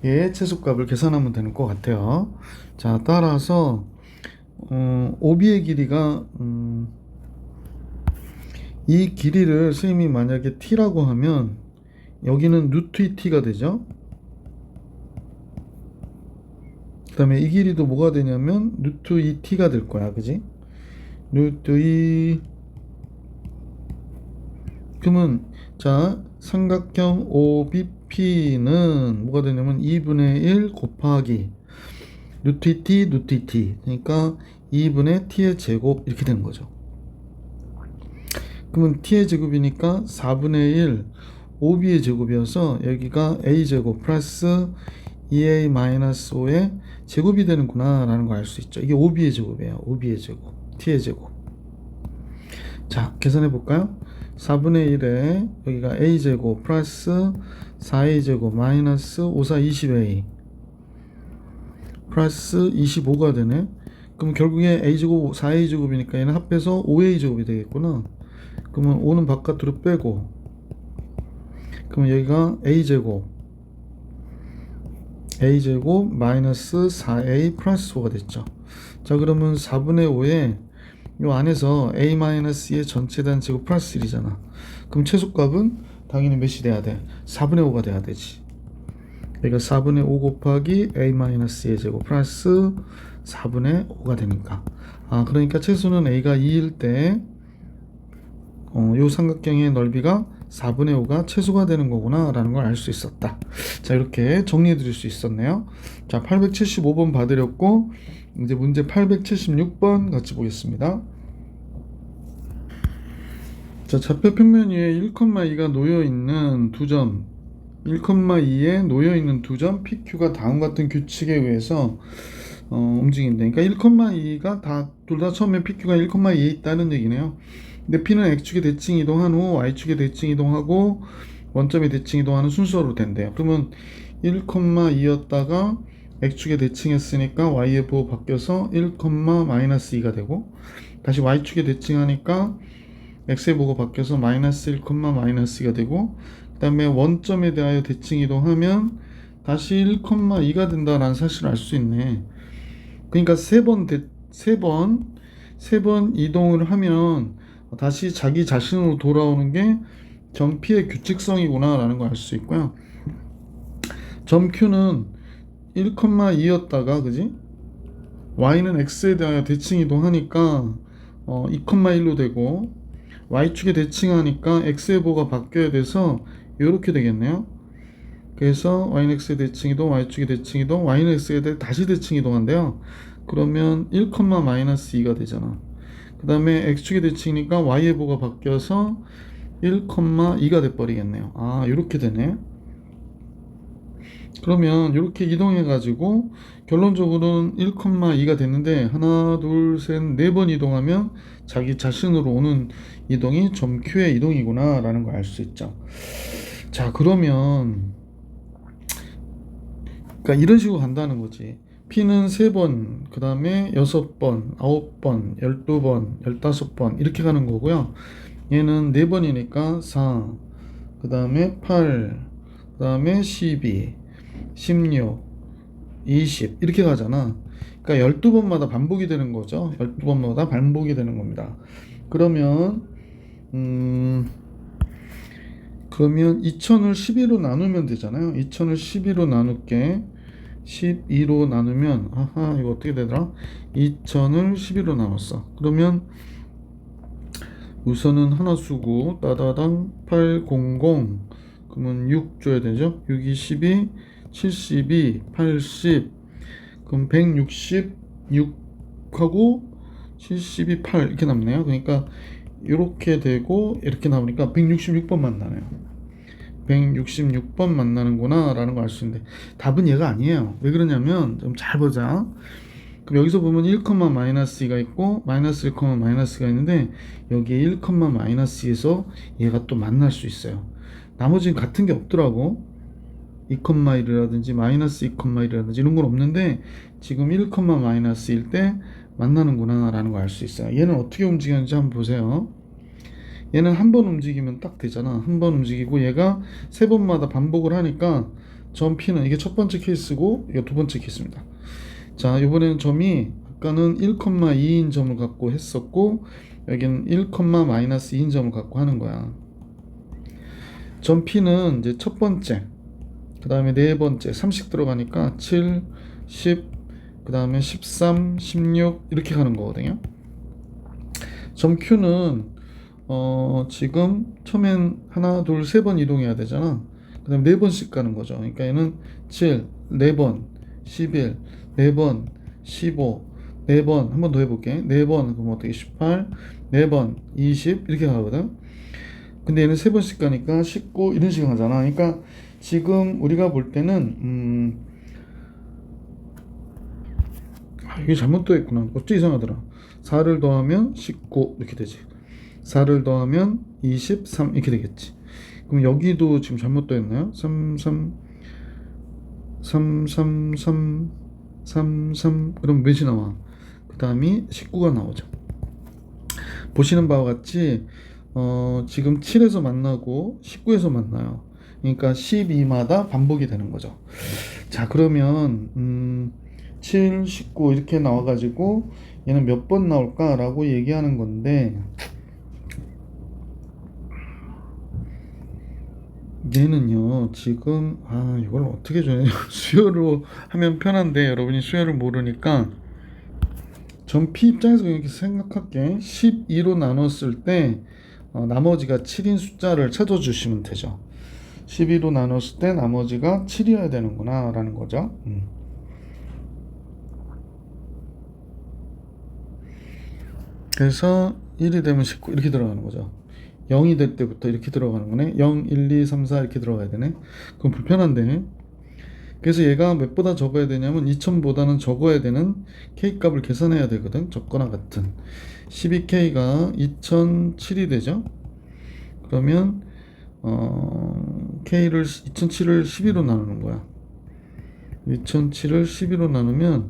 얘의 최소값을 계산하면 되는 것 같아요. 자, 따라서 OB의 길이가 이 길이를 선생님이 만약에 t라고 하면 여기는 루트 2t가 되죠. 그 다음에 이 길이도 뭐가 되냐면 루트 2t가 될 거야. 그지? 루트 2. 그러면 자, 삼각형 OBP는 뭐가 되냐면 2분의 1 곱하기 루트 2t 루트 2t 그러니까 2분의 t의 제곱 이렇게 되는 거죠. 그러면 t의 제곱이니까 4분의 1 OB의 제곱이어서 여기가 a제곱 플러스 2a-5의 제곱이 되는구나 라는 걸 알 수 있죠. 이게 OB의 제곱이에요. OB의 제곱, t의 제곱. 자, 계산해 볼까요? 4분의 1에 여기가 a제곱 플러스 4a제곱 마이너스 5, 4, 20a 플러스 25가 되네. 그럼 결국에 a제곱 4a제곱이니까 얘는 합해서 5a제곱이 되겠구나. 그러면 5는 바깥으로 빼고 그러면 여기가 a제곱 마이너스 4a 플러스 5가 됐죠. 자, 그러면 4분의 5에 요 안에서 a-의 전체 단제곱 플러스 1이잖아. 그럼 최소값은 당연히 몇이 돼야 돼? 4분의 5가 돼야 되지. 그러니까 4분의 5 곱하기 a-의 제곱 플러스 4분의 5가 되니까. 그러니까 최소는 a가 2일 때 요 삼각형의 넓이가 4분의 5가 최소가 되는 거구나 라는 걸 알 수 있었다. 자, 이렇게 정리해 드릴 수 있었네요. 자, 875번 봐드렸고 이제 문제 876번 같이 보겠습니다. 자, 좌표 평면 위에 1,2가 놓여 있는 두 점, 1,2에 놓여 있는 두 점 PQ가 다음과 같은 규칙에 의해서 움직인다. 그러니까 1,2가 둘 다 처음에 PQ가 1,2에 있다는 얘기네요. 근데 P는 X축에 대칭 이동한 후 Y축에 대칭 이동하고 원점에 대칭 이동하는 순서로 된대요. 그러면 1,2였다가 X축에 대칭했으니까 Y의 부호 바뀌어서 1,-2가 되고 다시 Y축에 대칭하니까 X의 부호가 바뀌어서 마이너스 1,-2가 되고 그 다음에 원점에 대하여 대칭 이동하면 다시 1,2가 된다라는 사실을 알 수 있네. 그러니까 세 번 이동을 하면 다시 자기 자신으로 돌아오는 게 점 P의 규칙성이구나 라는 걸 알 수 있고요. 점 Q는 1,2였다가 그지? Y는 X에 대하여 대칭 이동하니까 2,1로 되고 Y축에 대칭하니까 X의 부호가 바뀌어야 돼서 이렇게 되겠네요. 그래서 Y는 X에 대칭 이동, Y축에 대칭 이동, Y는 X에 대해 다시 대칭 이동한대요. 그러면 1,-2가 되잖아. 그 다음에 X축에 대칭이니까 Y의 부호가 바뀌어서 1,2가 돼버리겠네요. 이렇게 되네. 그러면 이렇게 이동해 가지고 결론적으로는 1,2가 됐는데 하나 둘 셋 네 번 이동하면 자기 자신으로 오는 이동이 점 Q의 이동이구나 라는 걸 알 수 있죠. 자, 그러면 그러니까 이런 식으로 간다는 거지. P는 3번, 그 다음에 6번, 9번, 12번, 15번 이렇게 가는 거고요. 얘는 4번이니까 4, 그 다음에 8, 그 다음에 12, 16, 20 이렇게 가잖아. 그러니까 12번마다 반복이 되는 거죠. 12번마다 반복이 되는 겁니다. 그러면 2000을 12로 나누면 되잖아요. 2000을 12로 나눌게. 12로 나누면 이거 어떻게 되더라? 2000을 12로 나눴어. 그러면 우선은 하나 쓰고 따다당 800 그러면 6 줘야 되죠. 6이 12 72 80 그럼 166하고 72 8 이렇게 남네요. 그러니까 이렇게 되고 이렇게 나오니까 166번 만나네요. 166번 만나는구나 라는 걸 알 수 있는데 답은 얘가 아니에요. 왜 그러냐면 좀 잘 보자. 그럼 여기서 보면 1,-2가 있고 마이너스 1,-가 있는데 여기에 1,-에서 얘가 또 만날 수 있어요. 나머지는 같은 게 없더라고. 2,1이라든지 마이너스 2,1이라든지 이런 건 없는데 지금 1,-일 때 만나는구나 라는 걸 알 수 있어요. 얘는 어떻게 움직이는지 한번 보세요. 얘는 한 번 움직이면 딱 되잖아. 한 번 움직이고 얘가 3번마다 반복을 하니까 점 P는 이게 첫 번째 케이스고 이게 두 번째 케이스입니다. 자, 이번에는 점이 아까는 1,2인 점을 갖고 했었고 여기는 1,-2인 점을 갖고 하는 거야. 점 P는 이제 첫 번째, 그 다음에 네 번째 30 들어가니까 7, 10, 그 다음에 13, 16 이렇게 가는 거거든요. 점 Q는 지금 처음엔 하나 둘 세 번 이동해야 되잖아. 그 다음에 네 번씩 가는 거죠. 그러니까 얘는 7, 4번, 11, 4번, 15, 4번, 한 번 더 해볼게. 4번, 그럼 어떻게 18, 4번, 20 이렇게 가거든. 근데 얘는 세 번씩 가니까 19 이런 식으로 가잖아. 그러니까 지금 우리가 볼 때는 이게 잘못되어 있구나. 어째 이상하더라. 4를 더하면 19 이렇게 되지. 4를 더하면 23 이렇게 되겠지. 그럼 여기도 지금 잘못되어 있나요? 33 그럼 몇이 나와? 그 다음이 19가 나오죠. 보시는 바와 같이 지금 7에서 만나고 19에서 만나요. 그러니까 12마다 반복이 되는 거죠. 자, 그러면 7, 19 이렇게 나와가지고 얘는 몇 번 나올까라고 얘기하는 건데 얘는요 지금 이걸 어떻게 줘야 수열로 하면 편한데 여러분이 수열을 모르니까 전 P 입장에서 이렇게 생각할게. 12로 나눴을 때 나머지가 7인 숫자를 찾아주시면 되죠. 12로 나눴을 때 나머지가 7이어야 되는구나 라는 거죠. 그래서 1이 되면 19 이렇게 들어가는 거죠. 0이 될 때부터 이렇게 들어가는 거네. 0, 1, 2, 3, 4 이렇게 들어가야 되네. 그럼 불편한데. 그래서 얘가 몇보다 적어야 되냐면 2000보다는 적어야 되는 K값을 계산해야 되거든. 적거나 같은 12K가 2007이 되죠. 그러면 K를 2007을 12로 나누는 거야. 2007을 12로 나누면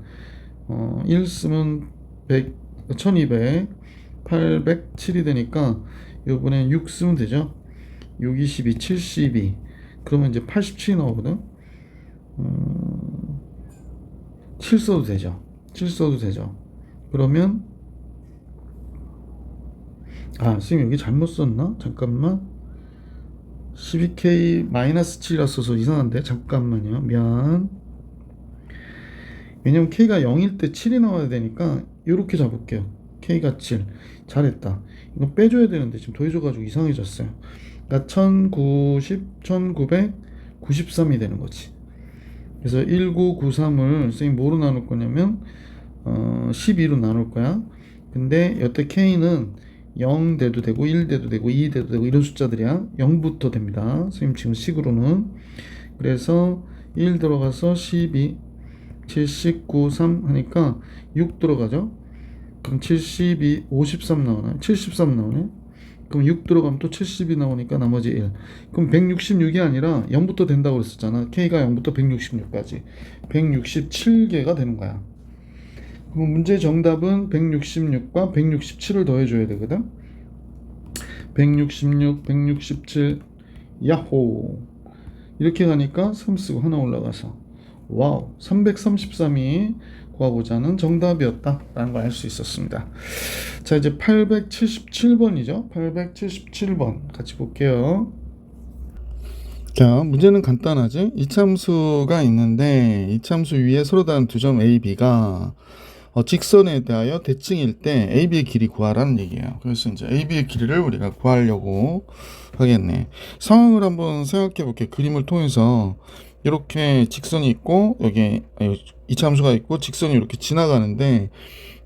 1 쓰면 100, 1200 807이 되니까 이번엔 6 쓰면 되죠. 6, 22, 72 그러면 이제 87이 나오거든. 7 써도 되죠. 7 써도 되죠. 그러면 선생님 여기 잘못 썼나? 잠깐만. 12K 마이너스 7이라 써서 이상한데 잠깐만요. 미안. 왜냐면 K가 0일 때 7이 나와야 되니까 이렇게 잡을게요. K가 7 잘했다. 이거 빼줘야 되는데 지금 더해줘가지고 이상해졌어요. 그러니까 1993이 되는 거지. 그래서 1993을 선생님 뭐로 나눌 거냐면 12로 나눌 거야. 근데 여태 K는 0 돼도 되고 1 돼도 되고 2 돼도 되고 이런 숫자들이야. 0부터 됩니다. 선생님 지금 식으로는. 그래서 1 들어가서 12 79, 3 하니까 6 들어가죠. 그럼 72, 53 나오나요? 73 나오네. 그럼 6 들어가면 또 70이 나오니까 나머지 1. 그럼 166이 아니라 0부터 된다고 그랬었잖아. K가 0부터 166까지 167개가 되는 거야. 그럼 문제 정답은 166과 167을 더해줘야 되거든. 166, 167 야호. 이렇게 가니까 3 쓰고 하나 올라가서 와우, 333이 구하고자 하는 정답이었다 라는 걸 알 수 있었습니다. 자, 이제 877번이죠. 877번 같이 볼게요. 자, 문제는 간단하지. 이참수가 있는데 이참수 위에 서로 다른 두 점 A, B가 직선에 대하여 대칭일 때 A, B의 길이 구하라는 얘기예요. 그래서 이제 A, B의 길이를 우리가 구하려고 하겠네. 상황을 한번 생각해 볼게요. 그림을 통해서 이렇게 직선이 있고 여기 이참수가 있고 직선이 이렇게 지나가는데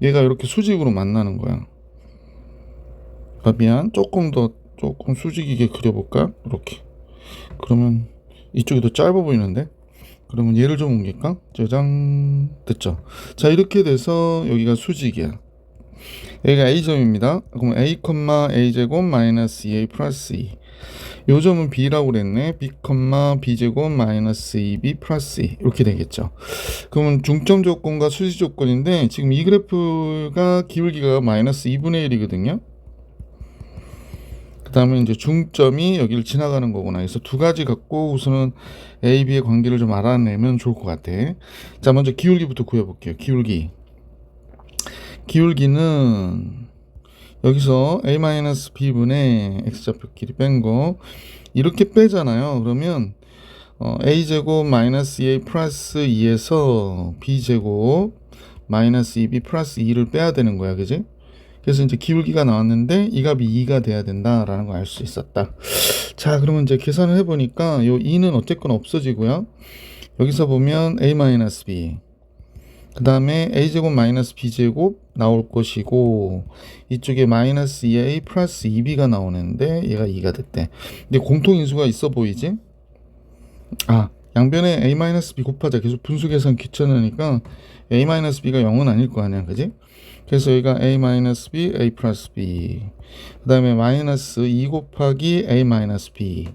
얘가 이렇게 수직으로 만나는 거야. 미안, 조금 수직이게 그려볼까? 이렇게. 그러면 이쪽이 더 짧아 보이는데? 그러면 얘를 좀 옮길까? 짜잔, 됐죠? 자, 이렇게 돼서 여기가 수직이야. 여기가 A점입니다. 그럼 A, A제곱 마이너스 2A 플러스 2. 요 점은 B라고 그랬네. B, B제곱 마이너스 2B 플러스 2. 이렇게 되겠죠. 그러면 중점 조건과 수직 조건인데 지금 이 그래프가 기울기가 마이너스 2분의 1이거든요. 그 다음에 이제 중점이 여기를 지나가는 거구나. 그래서 두 가지 갖고 우선은 A, B의 관계를 좀 알아내면 좋을 것 같아. 자, 먼저 기울기부터 구해볼게요. 기울기는 여기서 A-B분의 X좌표 길이 뺀 거 이렇게 빼잖아요. 그러면 A제곱 마이너스 2A 플러스 2에서 B제곱 마이너스 2B 플러스 2를 빼야 되는 거야. 그지? 그래서 이제 기울기가 나왔는데 이 값이 2가 돼야 된다라는 걸 알 수 있었다. 자, 그러면 이제 계산을 해보니까 요 2는 어쨌거나 없어지고요. 여기서 보면 A-B 그 다음에 A제곱 마이너스 B제곱 나올 것이고 이쪽에 마이너스 2A 플러스 2B가 나오는데 얘가 2가 됐대. 근데 공통인수가 있어 보이지? 양변에 A-B 곱하자. 계속 분수 계산 귀찮으니까 A-B가 0은 아닐 거 아니야. 그지? 그래서 여기가 A-B, A 플러스 B. 그 다음에 마이너스 2 곱하기 A-B.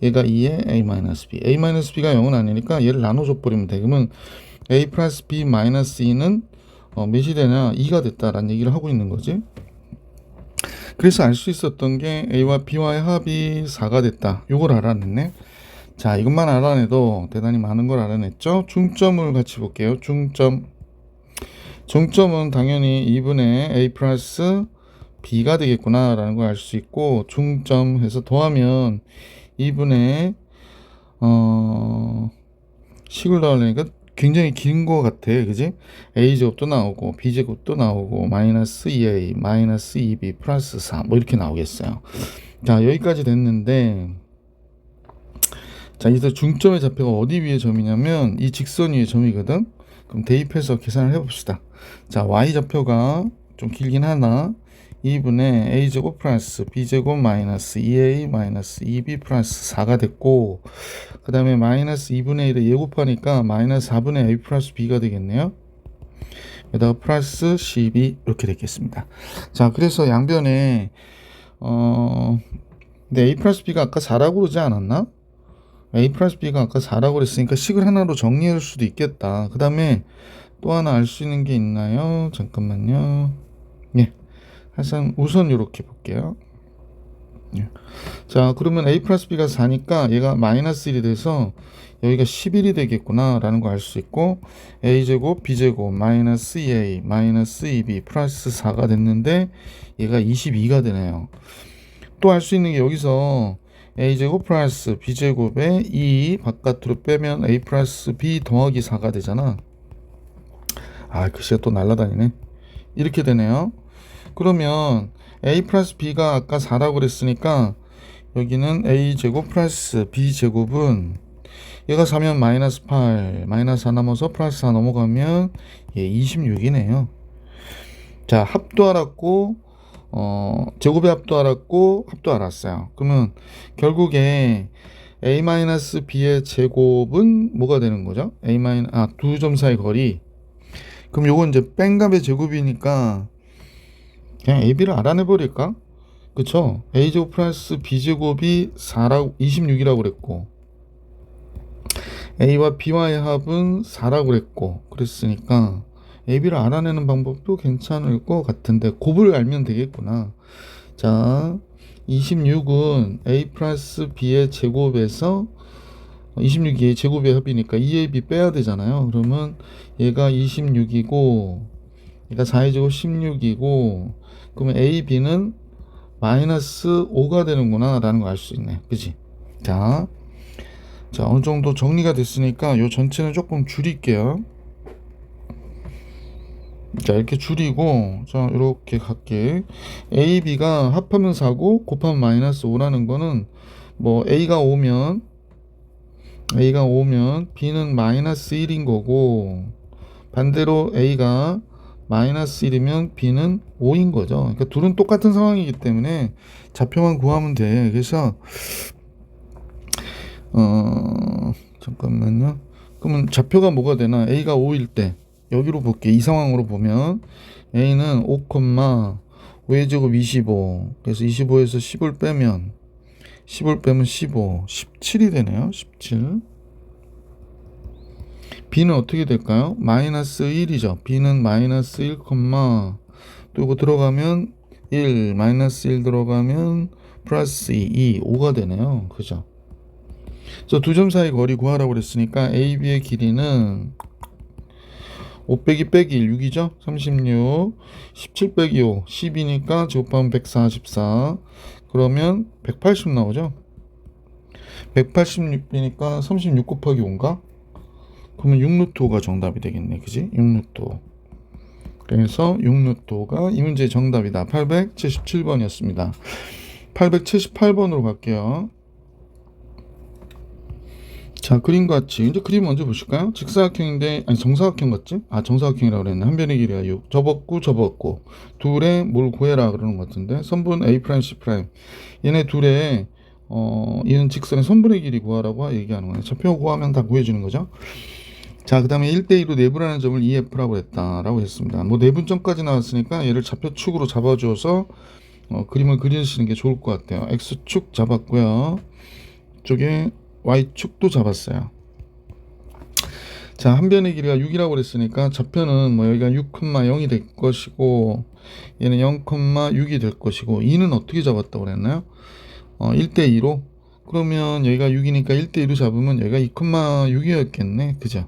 얘가 2에 A-B. A-B가 0은 아니니까 얘를 나눠줘 버리면 돼. 그러면 A 플러스 B 마이너스 2는 몇이 되냐? 2가 됐다라는 얘기를 하고 있는 거지. 그래서 알 수 있었던 게 A와 B와의 합이 4가 됐다. 요걸 알아냈네. 자, 이것만 알아내도 대단히 많은 걸 알아냈죠. 중점을 같이 볼게요. 중점은 당연히 2분의 A 플러스 B가 되겠구나 라는 걸 알 수 있고, 중점해서 더하면 2분의 식을 더하려니까 굉장히 긴 거 같아. 그지? a제곱도 나오고 b제곱도 나오고 마이너스 2a 마이너스 2b 플러스 4 뭐 이렇게 나오겠어요. 자, 여기까지 됐는데, 자, 이제 중점의 좌표가 어디 위에 점이냐면 이 직선 위에 점이거든. 그럼 대입해서 계산을 해봅시다. 자, y좌표가 좀 길긴 하나 2분의 a제곱 플러스 b제곱 마이너스 2a 마이너스 2b 플러스 4가 됐고, 그 다음에 마이너스 2분의 1에 예곱하니까 마이너스 4분의 a 플러스 b가 되겠네요. 여기다가 플러스 12 이렇게 되겠습니다. 자, 그래서 양변에 근데 a 플러스 b가 아까 4라고 그러지 않았나? a 플러스 b가 아까 4라고 그랬으니까 식을 하나로 정리할 수도 있겠다. 그 다음에 또 하나 알 수 있는 게 있나요? 잠깐만요. 예, 우선 이렇게 볼게요. 예. 자, 그러면 a 플러스 b가 4니까 얘가 마이너스 1이 돼서 여기가 11이 되겠구나 라는 거 알 수 있고, a제곱 b제곱 마이너스 2a 마이너스 2b 플러스 4가 됐는데 얘가 22가 되네요. 또 알 수 있는 게 여기서 a제곱 플러스 b제곱에 2 바깥으로 빼면 a 플러스 b 더하기 4가 되잖아. 아, 글씨가 또 날라다니네. 이렇게 되네요. 그러면 a 플러스 b가 아까 4라고 그랬으니까 여기는 a제곱 플러스 b제곱은 얘가 4면 마이너스 8 마이너스 4 남아서 플러스 4 넘어가면 예, 26이네요. 자, 합도 알았고 제곱의 합도 알았고 합도 알았어요. 그러면 결국에 a-b의 제곱은 뭐가 되는 거죠? 두 점 사이 거리. 그럼 요건 이제 뺀값의 제곱이니까 그냥 ab를 알아내 버릴까? 그쵸? a제곱 플러스 b제곱이 26이라고 그랬고, a와 b와의 합은 4라고 그랬고, 그랬으니까 ab를 알아내는 방법도 괜찮을 것 같은데 곱을 알면 되겠구나. 자, 26은 a 플러스 b의 제곱에서 26이 a 제곱의 합이니까 2ab 빼야 되잖아요. 그러면 얘가 26이고 얘가 4의 제곱 16이고, 그러면 a, b는 마이너스 5가 되는구나 라는 걸 알 수 있네. 그치? 자, 어느 정도 정리가 됐으니까 요 전체는 조금 줄일게요. 자, 이렇게 줄이고, 자, 이렇게 갈게. a, b가 합하면 4고 곱하면 마이너스 5라는 거는 뭐 a가 5면 b는 마이너스 1인 거고, 반대로 a가 마이너스 1이면 b는 5인 거죠. 그러니까 둘은 똑같은 상황이기 때문에 좌표만 구하면 돼. 그래서 잠깐만요. 그러면 좌표가 뭐가 되나? a가 5일 때 여기로 볼게. 이 상황으로 보면 a는 5, 5의 제곱 25. 그래서 25에서 10을 빼면 15, 17이 되네요. 17. b는 어떻게 될까요? 마이너스 1이죠. b는 마이너스 1, 또 이거 들어가면 1, 마이너스 1 들어가면 플러스 2, 5가 되네요. 그죠? 그래서 두 점 사이 거리 구하라고 그랬으니까 AB의 길이는 5 빼기 1, 6이죠? 36, 17 빼기 5, 10이니까 제곱하면 144. 그러면 180 나오죠? 186이니까 36 곱하기 5인가? 그러면 6루트 5가 정답이 되겠네. 그지? 6루트 5. 그래서 6루트 5가 이 문제의 정답이다. 877번이었습니다. 878번으로 갈게요. 자, 그림 같이 이제 그림 먼저 보실까요? 직사각형인데, 아니 정사각형 같지? 아, 정사각형이라고 그랬네. 한 변의 길이가 6. 접었고 둘의 뭘 구해라 그러는 것 같은데, 선분 A', C'. 얘네 둘의 얘는 직선의 선분의 길이 구하라고 얘기하는 거네. 좌표 구하면 다 구해주는 거죠. 자, 그 다음에 1대2로 내분하는 점을 EF라고 했다라고 했습니다. 뭐 내분점까지 나왔으니까 얘를 좌표축으로 잡아줘서 그림을 그리시는 게 좋을 것 같아요. X축 잡았고요. 이쪽에 Y축도 잡았어요. 자, 한 변의 길이가 6이라고 그랬으니까 좌표는 뭐 여기가 6,0이 될 것이고, 얘는 0,6이 될 것이고, 2는 어떻게 잡았다고 그랬나요? 1대2로. 그러면 여기가 6이니까 1대2로 잡으면 여기가 2,6이었겠네. 그죠?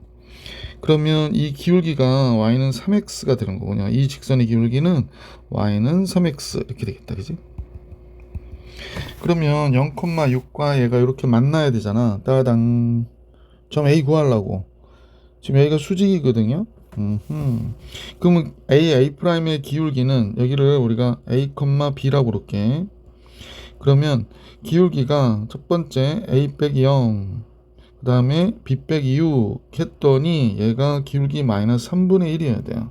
그러면 이 기울기가 y는 3x가 되는 거군요. 이 직선의 기울기는 y는 3x 이렇게 되겠다. 그지? 그러면 0,6과 얘가 이렇게 만나야 되잖아. 따당. 점 A 구하려고. 지금 여기가 수직이거든요. 그러면 A'A'의 기울기는 여기를 우리가 A, B라고 부를게. 그러면 기울기가 첫 번째 A 빼기 0, 그 다음에 B 빼기 6 했더니 얘가 기울기 마이너스 3분의 1이어야 돼요.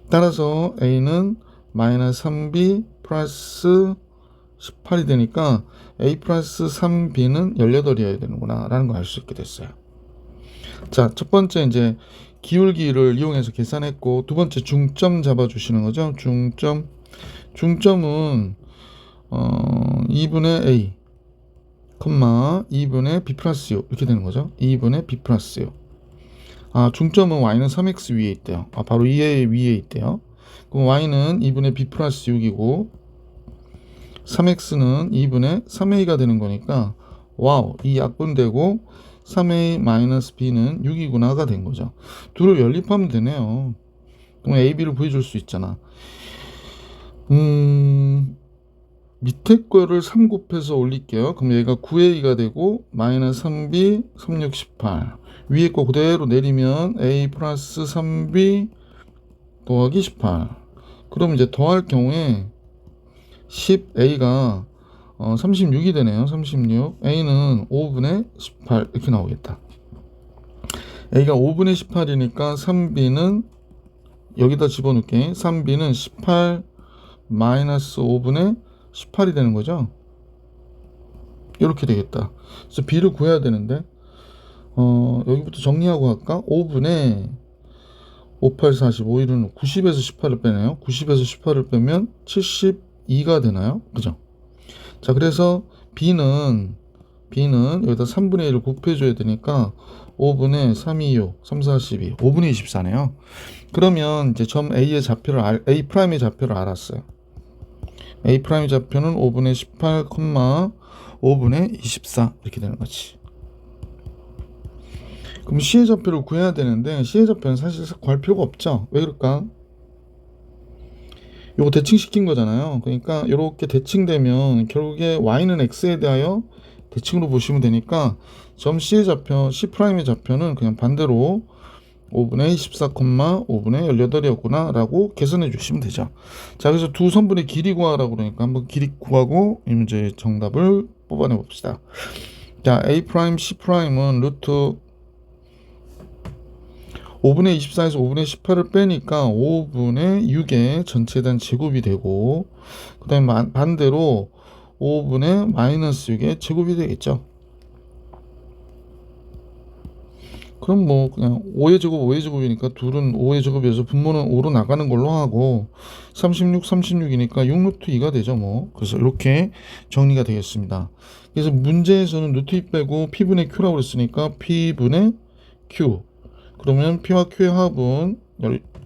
따라서 A는 마이너스 3B 플러스 18이 되니까 A 플러스 3B는 18이어야 되는구나 라는 걸 알 수 있게 됐어요. 자, 첫 번째 이제 기울기를 이용해서 계산했고, 두 번째 중점 잡아주시는 거죠. 중점은 2분의 A, 2분의 B 플러스 6 이렇게 되는 거죠. 2분의 B 플러스 6. 중점은 y는 3x 위에 있대요. 바로 2a 위에 있대요. 그럼 y는 2분의 b 플러스 6이고 3x는 2분의 3a가 되는 거니까 와우, 이 약분되고 3a 마이너스 b는 6이구나가 된 거죠. 둘을 연립하면 되네요. 그럼 a, b를 구해줄 수 있잖아. 밑에 거를 3 곱해서 올릴게요. 그럼 얘가 9a가 되고 마이너스 3b 3, 6, 18. 위에 거 그대로 내리면 a 플러스 3b 더하기 18. 그럼 이제 더할 경우에 10a가 36이 되네요. 36. a는 5분의 18 이렇게 나오겠다. a가 5분의 18이니까 3b는 여기다 집어넣을게. 3b는 18 마이너스 5분의 18이 되는 거죠. 이렇게 되겠다. 그래서 b를 구해야 되는데 여기부터 정리하고 갈까? 5분의 58, 45, 1은 90에서 18을 빼네요. 90에서 18을 빼면 72가 되나요? 그죠? 자, 그래서 B는 여기다 3분의 1을 곱해줘야 되니까 5분의 3, 2, 6, 3, 4, 12, 5분의 24네요. 그러면 이제 점 A의 좌표를, A'의 좌표를 알았어요. A'의 좌표는 5분의 18, 5분의 24 이렇게 되는 거지. 그럼 C의 좌표를 구해야 되는데 C의 좌표는 사실 구할 필요가 없죠. 왜 그럴까? 요거 대칭시킨 거잖아요. 그러니까 이렇게 대칭되면 결국에 Y는 X에 대하여 대칭으로 보시면 되니까 점 C의 좌표, C'의 좌표는 그냥 반대로 5분의 24, 5분의 18이었구나 라고 계산해 주시면 되죠. 자, 그래서 두 선분의 길이 구하라고 그러니까 한번 길이 구하고 이 문제의 정답을 뽑아내 봅시다. 자, A', C'은 루트 5분의 24에서 5분의 18을 빼니까 5분의 6의 전체에 대한 제곱이 되고, 그 다음에 반대로 5분의 마이너스 6의 제곱이 되겠죠. 그럼 뭐 그냥 5의 제곱 5의 제곱이니까 둘은 5의 제곱이어서 분모는 5로 나가는 걸로 하고 36 36이니까 6루트 2가 되죠. 뭐 그래서 이렇게 정리가 되겠습니다. 그래서 문제에서는 루트 2 빼고 P분의 Q라고 그랬으니까 P분의 Q, 그러면 P와 Q의 합은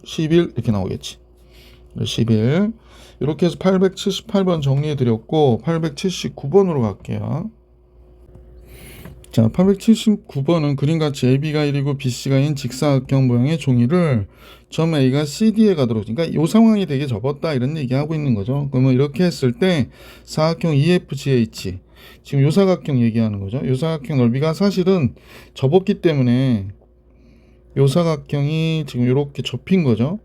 11 이렇게 나오겠지. 11. 이렇게 해서 878번 정리해 드렸고 879번으로 갈게요. 자, 879번은 그림같이 AB가 1이고 BC가 인 직사각형 모양의 종이를 점 A가 CD에 가도록, 그러니까 이 상황이 되게 접었다 이런 얘기하고 있는 거죠. 그러면 이렇게 했을 때 사각형 EFGH, 지금 요 사각형 얘기하는 거죠. 요 사각형 넓이가 사실은 접었기 때문에 요 사각형이 지금 이렇게 접힌 거죠.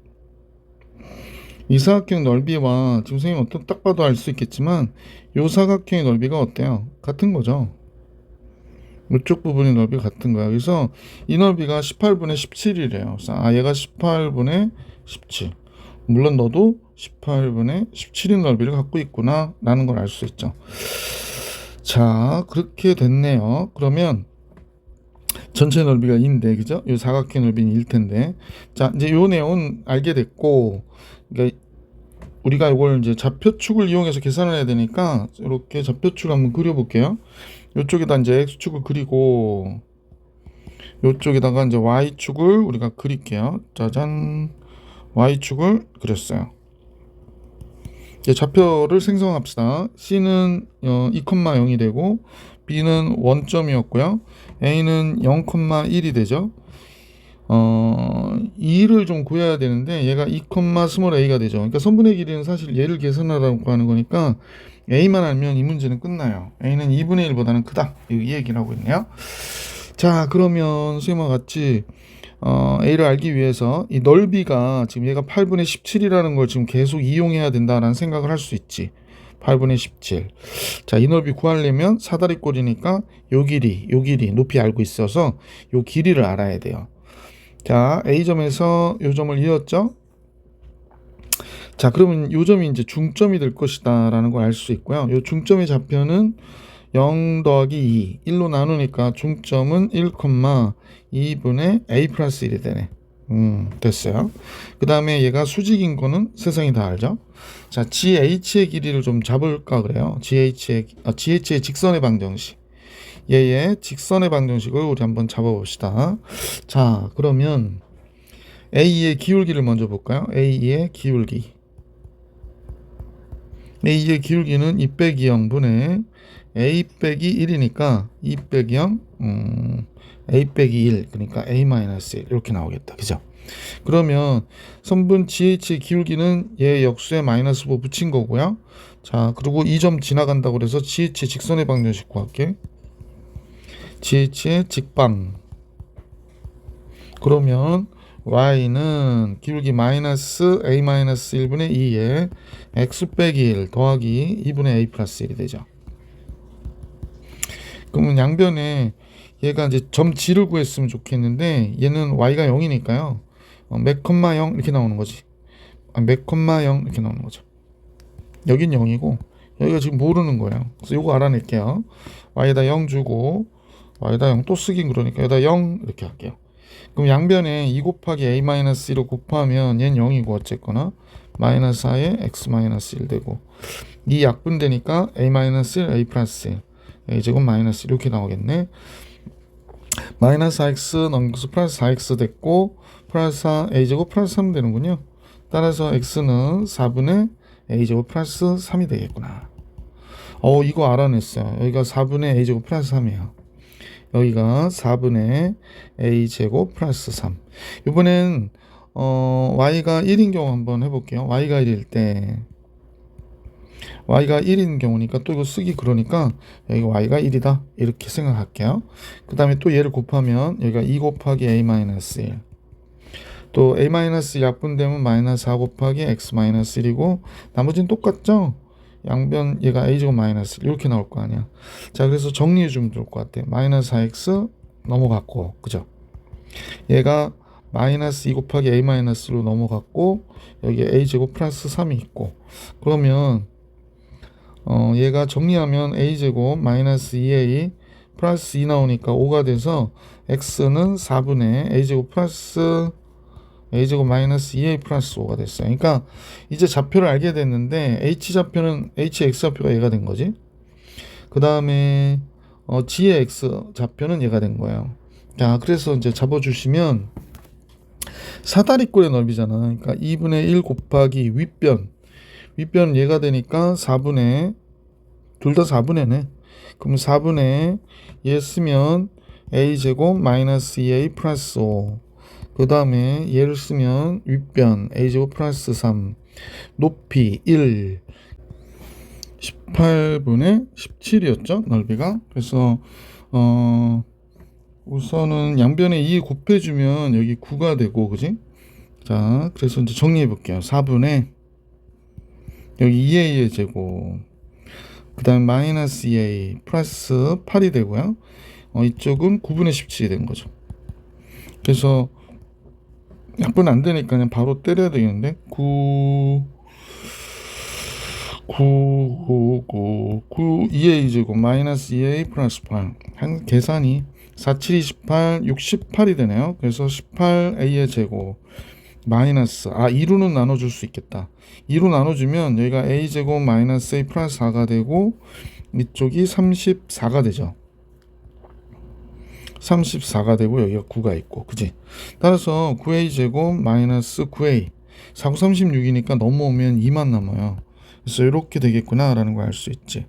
이 사각형 넓이와 지금 선생님 어떤 딱 봐도 알 수 있겠지만 요 사각형의 넓이가 어때요? 같은 거죠. 이쪽 부분의 넓이가 같은 거야. 그래서 이 넓이가 18분의 17이래요. 그래서 얘가 18분의 17. 물론 너도 18분의 17인 넓이를 갖고 있구나 라는 걸 알 수 있죠. 자, 그렇게 됐네요. 그러면 전체 넓이가 2인데, 그죠? 이 사각형 넓이는 1 텐데. 자, 이제 요 내용은 알게 됐고, 그러니까 우리가 이걸 이제 좌표축을 이용해서 계산을 해야 되니까 이렇게 좌표축 한번 그려볼게요. 이쪽에다 이제 x축을 그리고 이쪽에다가 이제 y축을 우리가 그릴게요. 짜잔, y축을 그렸어요. 이제 좌표를 생성합시다. C는 2,0이 되고 B는 원점이었고요. A는 0,1이 되죠. 2를 좀 구해야 되는데 얘가 2, 스몰 a가 되죠. 그러니까 선분의 길이는 사실 얘를 계산하라고 하는 거니까 a만 알면 이 문제는 끝나요. a는 2분의 1보다는 크다 이 얘기를 하고 있네요. 자, 그러면 선생님과 같이 A를 알기 위해서 이 넓이가 지금 얘가 8분의 17이라는 걸 지금 계속 이용해야 된다라는 생각을 할 수 있지. 8분의 17. 자, 이 넓이 구하려면 사다리꼴이니까 요 길이, 높이 알고 있어서 요 길이를 알아야 돼요. 자, A점에서 요 점을 이었죠? 자, 그러면 요 점이 이제 중점이 될 것이다 라는 걸 알 수 있고요. 요 중점의 좌표는 0 더하기 2, 1로 나누니까 중점은 1,2분의 A 플러스 1이 되네. 됐어요. 그 다음에 얘가 수직인 거는 세상이 다 알죠. 자, GH의 길이를 좀 잡을까 그래요. GH의 직선의 방정식. 얘의 직선의 방정식을 우리 한번 잡아봅시다. 자, 그러면 A의 기울기를 먼저 볼까요? A의 기울기. A의 기울기는 2 빼기 0분의 A 빼기 1이니까 2 빼기 0, A 빼기 1, 그러니까 A 마이너스 1 이렇게 나오겠다. 그죠? 그러면 선분 GH의 기울기는 얘 역수에 마이너스 5 붙인 거고요. 자, 그리고 이 점 지나간다고 그래서 GH의 직선의 방정식 구할게. GH의 직방. 그러면 y는 기울기 마이너스 a 마이너스 1분의 2에 x 빼기 1 더하기 2분의 a 플러스 1이 되죠. 그러면 양변에 얘가 이제 점 g를 구했으면 좋겠는데 얘는 y가 0이니까요. 맥 콤마 0 이렇게 나오는 거지. 맥 콤마 0 이렇게 나오는 거죠. 여긴 0이고 여기가 지금 모르는 거예요. 그래서 요거 알아낼게요. y에다 0 주고 y에다 0 또 쓰긴 그러니까 여기다 0 이렇게 할게요. 그럼 양변에 2 곱하기 a-1을 곱하면 얘는 0이고 어쨌거나 마이너스 4에 x-1 되고 이 약분되니까 a-1 a 플러스 1 a제곱 마이너스 1 이렇게 나오겠네. 마이너스 4x 넘겨서 플러스 4x 됐고 플러스 4 a제곱 플러스 3 되는군요. 따라서 x는 4분의 a제곱 플러스 3이 되겠구나. 이거 알아냈어요. 여기가 4분의 a제곱 플러스 3이에요. 여기가 4분의 a제곱 플러스 3. 이번엔 y가 1인 경우 한번 해볼게요. y가 1일 때 y가 1인 경우니까 또 이거 쓰기 그러니까 여기가 y가 1이다 이렇게 생각할게요. 그 다음에 또 얘를 곱하면 여기가 2 곱하기 a-1 또 a- 약분되면 마이너스 4 곱하기 x-1이고 나머지는 똑같죠? 양변 얘가 a제곱 마이너스 이렇게 나올 거 아니야. 자, 그래서 정리해 주면 좋을 것 같아. 마이너스 4x 넘어갔고, 그죠? 얘가 마이너스 2 곱하기 a-로 넘어갔고 여기 a제곱 플러스 3이 있고 그러면 얘가 정리하면 a제곱 마이너스 2a 플러스 2 나오니까 5가 돼서 x는 4분의 a제곱 플러스 a제곱 마이너스 2a 플러스 5가 됐어요. 그러니까 이제 좌표를 알게 됐는데 hx좌표가 얘가 된 거지. 그 다음에 g의 x좌표는 얘가 된 거예요. 자, 그래서 이제 잡아주시면 사다리꼴의 넓이잖아. 그러니까 2분의 1 곱하기 윗변 얘가 되니까 4분의 둘 다 4분의네. 그럼 4분의 얘 쓰면 a제곱 마이너스 2a 플러스 5. 그 다음에 얘를 쓰면 윗변 a제곱 플러스 3 높이 1 18분의 17이었죠 넓이가. 그래서 우선은 양변에 2 곱해주면 여기 9가 되고 그지. 자, 그래서 이제 정리해 볼게요. 4분의 여기 2a의 제곱 그 다음에 마이너스 2a 플러스 8이 되고요. 이쪽은 9분의 17이 된 거죠. 그래서 약분 안 되니까 그냥 바로 때려야 되겠는데 2a 제곱 마이너스 2a 플러스 8 한 계산이 4, 7, 28, 68이 되네요. 그래서 18a의 제곱 마이너스 2로는 나눠줄 수 있겠다. 2로 나눠주면 여기가 a제곱 마이너스 a 플러스 4가 되고 이쪽이 34가 되죠. 34가 되고 여기가 9가 있고 그지. 따라서 9a 제곱 마이너스 9a 4, 9, 36이니까 넘어오면 2만 남아요. 그래서 이렇게 되겠구나 라는 걸 알 수 있지.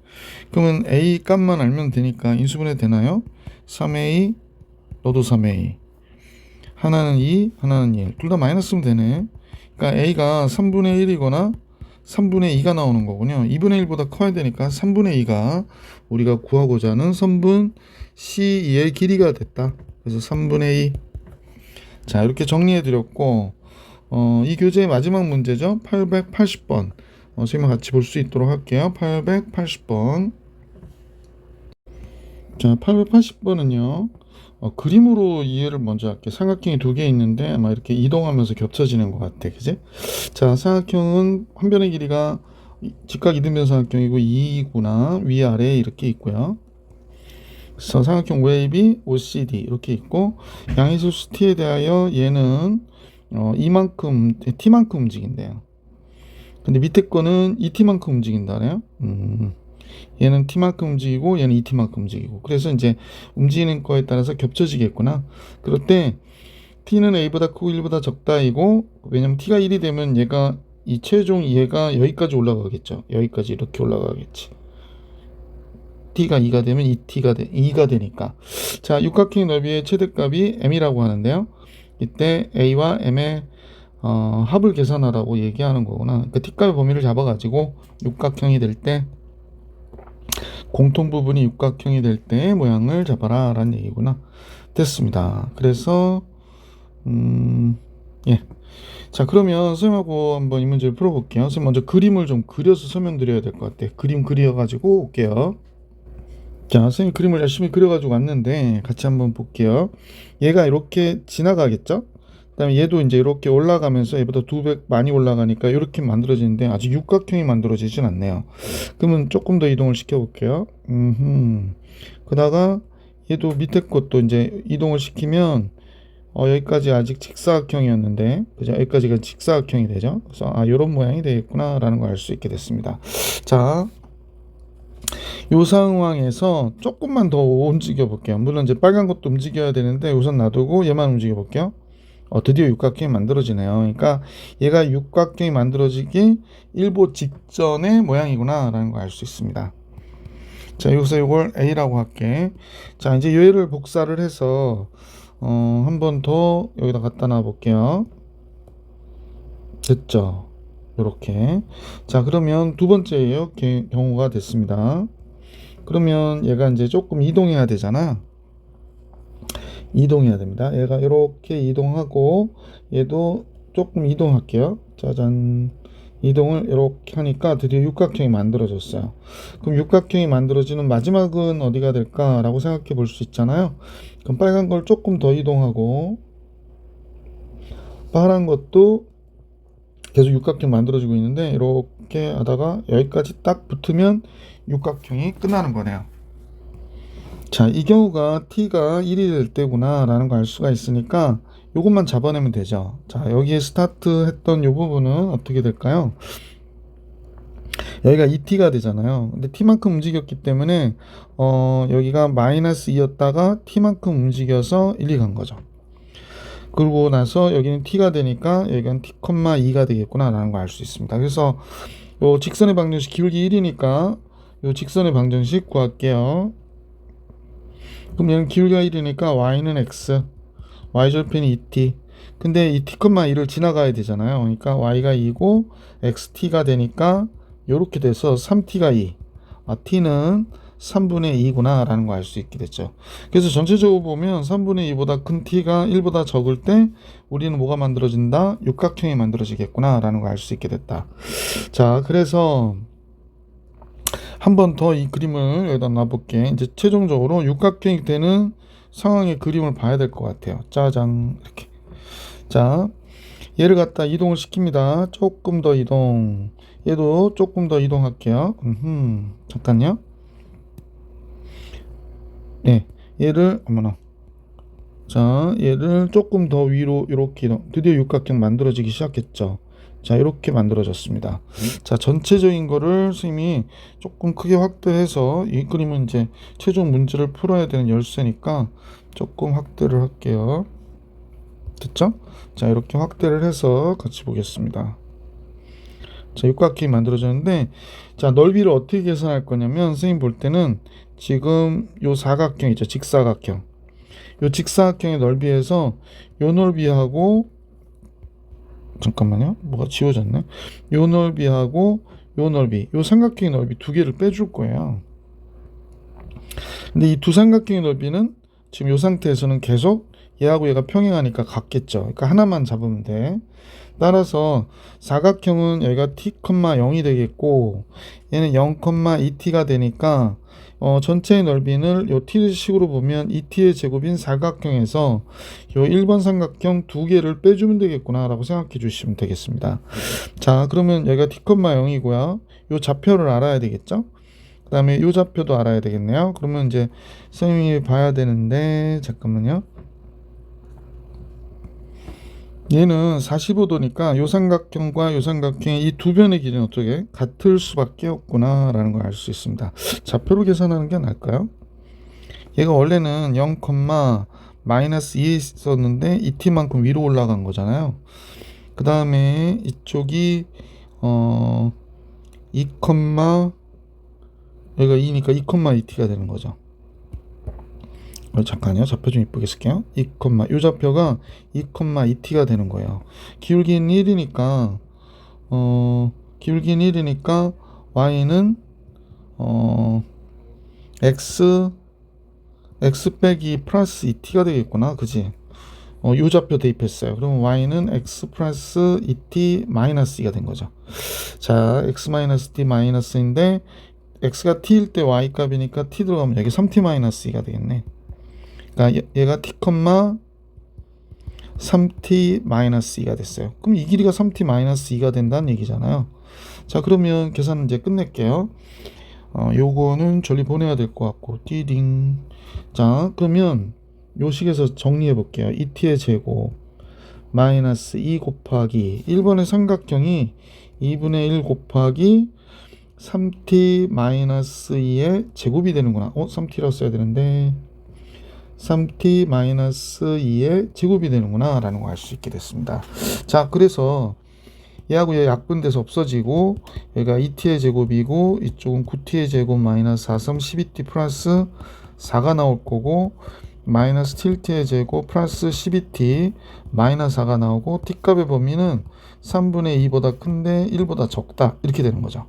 그러면 a 값만 알면 되니까 인수분해 되나요? 3a 너도 3a 하나는 2 하나는 1 둘 다 마이너스면 되네. 그러니까 a가 3분의 1이거나 3분의 2가 나오는 거군요. 2분의 1보다 커야 되니까 3분의 2가 우리가 구하고자 하는 선분 C2의 길이가 됐다. 그래서 3분의 2 자, 이렇게 정리해 드렸고, 이 교재의 마지막 문제죠. 880번. 선생님 같이 볼 수 있도록 할게요. 880번. 자, 880번은요. 그림으로 이해를 먼저 할게요. 삼각형이 두 개 있는데 아마 이렇게 이동하면서 겹쳐지는 것 같아. 그지? 자, 삼각형은 한 변의 길이가 직각 이등변 삼각형이고 2구나 위아래 이렇게 있고요. 그래서 삼각형 웨이비 OCD 이렇게 있고 양의소수 t에 대하여 얘는 이만큼 t만큼 움직인대요. 근데 밑에 거는 2t만큼 움직인다네요. 얘는 t만큼 움직이고 얘는 2t만큼 움직이고 그래서 이제 움직이는 거에 따라서 겹쳐지겠구나. 그럴 때 t는 a보다 크고 1보다 적다이고 왜냐면 t가 1이 되면 얘가 이 최종 얘가 여기까지 올라가겠죠. 여기까지 이렇게 올라가겠지. t가 2가 되면 2가 되니까. 자, 육각형 넓이의 최대값이 m이라고 하는데요. 이때 a와 m의 합을 계산하라고 얘기하는 거구나. 그러니까 t값의 범위를 잡아가지고 육각형이 될 때 공통 부분이 육각형이 될 때 모양을 잡아라 라는 얘기구나. 됐습니다. 그래서 예. 자, 그러면 선생님하고 한번 이 문제를 풀어볼게요. 선생님 먼저 그림을 좀 그려서 설명드려야 될 것 같아요. 그림 그려가지고 올게요. 자, 선생님 그림을 열심히 그려가지고 왔는데 같이 한번 볼게요. 얘가 이렇게 지나가겠죠? 그 다음에 얘도 이제 이렇게 올라가면서 얘보다 2배 많이 올라가니까 이렇게 만들어지는데 아직 육각형이 만들어지진 않네요. 그러면 조금 더 이동을 시켜볼게요. 그다가 얘도 밑에 것도 이제 이동을 시키면 여기까지 아직 직사각형이었는데 그죠? 여기까지가 직사각형이 되죠. 그래서 이런 모양이 되겠구나 라는 걸 알 수 있게 됐습니다. 자, 요 상황에서 조금만 더 움직여 볼게요. 물론 이제 빨간 것도 움직여야 되는데 우선 놔두고 얘만 움직여 볼게요. 드디어 육각형이 만들어지네요. 그러니까 얘가 육각형이 만들어지기 일보 직전의 모양이구나 라는 걸 알 수 있습니다. 자, 여기서 이걸 A라고 할게. 자, 이제 얘를 복사를 해서 한 번 더 여기다 갖다 놔 볼게요. 됐죠? 이렇게. 자, 그러면 두 번째 경우가 됐습니다. 그러면 얘가 이제 조금 이동해야 되잖아. 이동해야 됩니다. 얘가 이렇게 이동하고 얘도 조금 이동할게요. 짜잔. 이동을 이렇게 하니까 드디어 육각형이 만들어졌어요. 그럼 육각형이 만들어지는 마지막은 어디가 될까라고 생각해 볼 수 있잖아요. 그럼 빨간 걸 조금 더 이동하고 파란 것도 계속 육각형 만들어지고 있는데 이렇게 하다가 여기까지 딱 붙으면 육각형이 끝나는 거네요. 자, 이 경우가 t가 1이 될 때구나 라는 걸 알 수가 있으니까 요것만 잡아내면 되죠. 자, 여기에 스타트 했던 요 부분은 어떻게 될까요? 여기가 2t가 되잖아요. 근데 t만큼 움직였기 때문에 여기가 마이너스 2였다가 t만큼 움직여서 1이 간 거죠. 그러고 나서 여기는 t가 되니까 여기는 t,2가 되겠구나 라는 걸 알 수 있습니다. 그래서 요 직선의 방정식 기울기 1이니까 요 직선의 방정식 구할게요. 그럼 얘는 기울기가 1이니까 y는 x, y절편이 2t. 근데 이 t,1을 지나가야 되잖아요. 그러니까 y가 2고 xt가 되니까 이렇게 돼서 3t가 2. t는 3분의 2구나 라는 거 알 수 있게 됐죠. 그래서 전체적으로 보면 3분의 2보다 큰 t가 1보다 적을 때 우리는 뭐가 만들어진다? 육각형이 만들어지겠구나 라는 거 알 수 있게 됐다. 자, 그래서 한 번 더 이 그림을 여기다 놔볼게. 이제 최종적으로 육각형이 되는 상황의 그림을 봐야 될 것 같아요. 짜잔. 이렇게. 자, 얘를 갖다 이동을 시킵니다. 조금 더 이동. 얘도 조금 더 이동할게요. 잠깐요. 네, 얘를 어머나. 자, 얘를 조금 더 위로 이렇게 이동. 드디어 육각형 만들어지기 시작했죠. 자, 이렇게 만들어졌습니다. 자, 전체적인 거를 선생님이 조금 크게 확대해서 이 그림은 이제 최종 문제를 풀어야 되는 열쇠니까 조금 확대를 할게요. 됐죠? 자, 이렇게 확대를 해서 같이 보겠습니다. 자, 육각형이 만들어졌는데, 자, 넓이를 어떻게 계산할 거냐면 선생님 볼 때는 지금 요 사각형 있죠? 직사각형. 요 직사각형의 넓이에서 요 넓이하고 잠깐만요. 뭐가 지워졌네. 요 넓이하고 요 넓이, 요 삼각형의 넓이 두 개를 빼줄 거예요. 근데 이 두 삼각형의 넓이는 지금 요 상태에서는 계속 얘하고 얘가 평행하니까 같겠죠. 그러니까 하나만 잡으면 돼. 따라서 사각형은 여기가 t, 0이 되겠고 얘는 0,2t가 되니까 전체의 넓이를 요 t식으로 보면 2t의 제곱인 사각형에서 요 1번 삼각형 두 개를 빼주면 되겠구나 라고 생각해 주시면 되겠습니다. 자, 그러면 여기가 t, 0이고요. 요 좌표를 알아야 되겠죠? 그 다음에 요 좌표도 알아야 되겠네요. 그러면 이제 선생님이 봐야 되는데 잠깐만요. 얘는 45도니까 요 삼각형과 요 삼각형의 이 두 변의 길이는 어떻게 같을 수밖에 없구나 라는 걸 알 수 있습니다. 좌표로 계산하는 게 나을까요? 얘가 원래는 0, -2에 있었는데 2t만큼 위로 올라간 거잖아요. 그 다음에 이쪽이 2, 여기가 2니까 2,2t가 되는 거죠. 잠깐요. 좌표 좀 이쁘게 쓸게요. 요 좌표가 2,2t가 되는 거예요. 기울기는 1이니까 y는 x 빼기 플러스 2t가 되겠구나. 그지? 요 좌표 대입했어요. 그러면 y는 x 플러스 2t 마이너스 2가 된 거죠. 자, x 마이너스 t 마이너스인데 x가 t일 때 y 값이니까 t 들어가면 여기 3t 마이너스 2가 되겠네. 그러니까 얘가 t, 3t 마이너스 2가 됐어요. 그럼 이 길이가 3t 마이너스 2가 된다는 얘기잖아요. 자, 그러면 계산 이제 끝낼게요. 요거는 저리 보내야 될 것 같고 띠딩. 자, 그러면 요 식에서 정리해 볼게요. 2t의 제곱 마이너스 2 곱하기 1번의 삼각형이 2분의 1 곱하기 3t 마이너스 2의 제곱이 되는구나. 3t라고 써야 되는데 3t 마이너스 2의 제곱이 되는구나 라는 걸 알 수 있게 됐습니다. 자, 그래서 얘하고 얘 약분돼서 없어지고 얘가 2t의 제곱이고 이쪽은 9t의 제곱 마이너스 4, 3, 12t 플러스 4가 나올 거고 마이너스 7t의 제곱 플러스 12t 마이너스 4가 나오고 t값의 범위는 3분의 2보다 큰데 1보다 적다 이렇게 되는 거죠.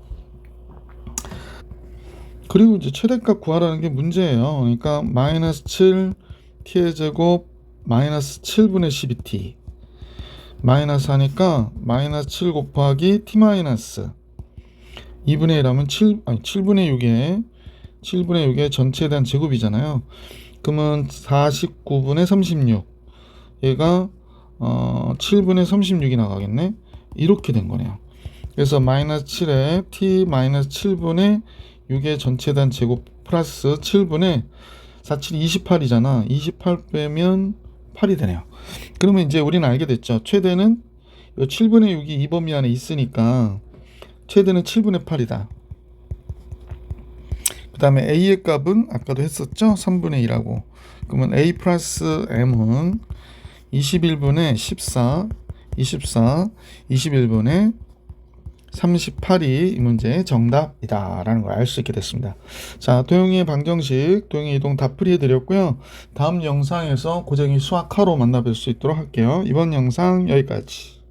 그리고 이제 최대값 구하라는 게 문제예요. 그러니까 마이너스 7t의 제곱 마이너스 7분의 12t 마이너스 하니까 마이너스 7 곱하기 t 마이너스 2분의 1 하면 7분의 6의 전체에 대한 제곱이잖아요. 그러면 49분의 36 얘가 7분의 36이 나가겠네. 이렇게 된 거네요. 그래서 마이너스 7에 t 마이너스 7분의 6의 전체에 대한 제곱 플러스 7분의 47이 28이잖아. 28 빼면 8이 되네요. 그러면 이제 우리는 알게 됐죠. 최대는 7분의 6이 이 범위 안에 있으니까 최대는 7분의 8이다. 그 다음에 a의 값은 아까도 했었죠. 3분의 2라고. 그러면 a 플러스 m은 21분의 14, 21분의 38이 이 문제의 정답이다 라는 걸 알 수 있게 됐습니다. 자, 도형의 방정식, 도형의 이동 다 풀이해 드렸고요. 다음 영상에서 고정의 수학화로 만나뵐 수 있도록 할게요. 이번 영상 여기까지.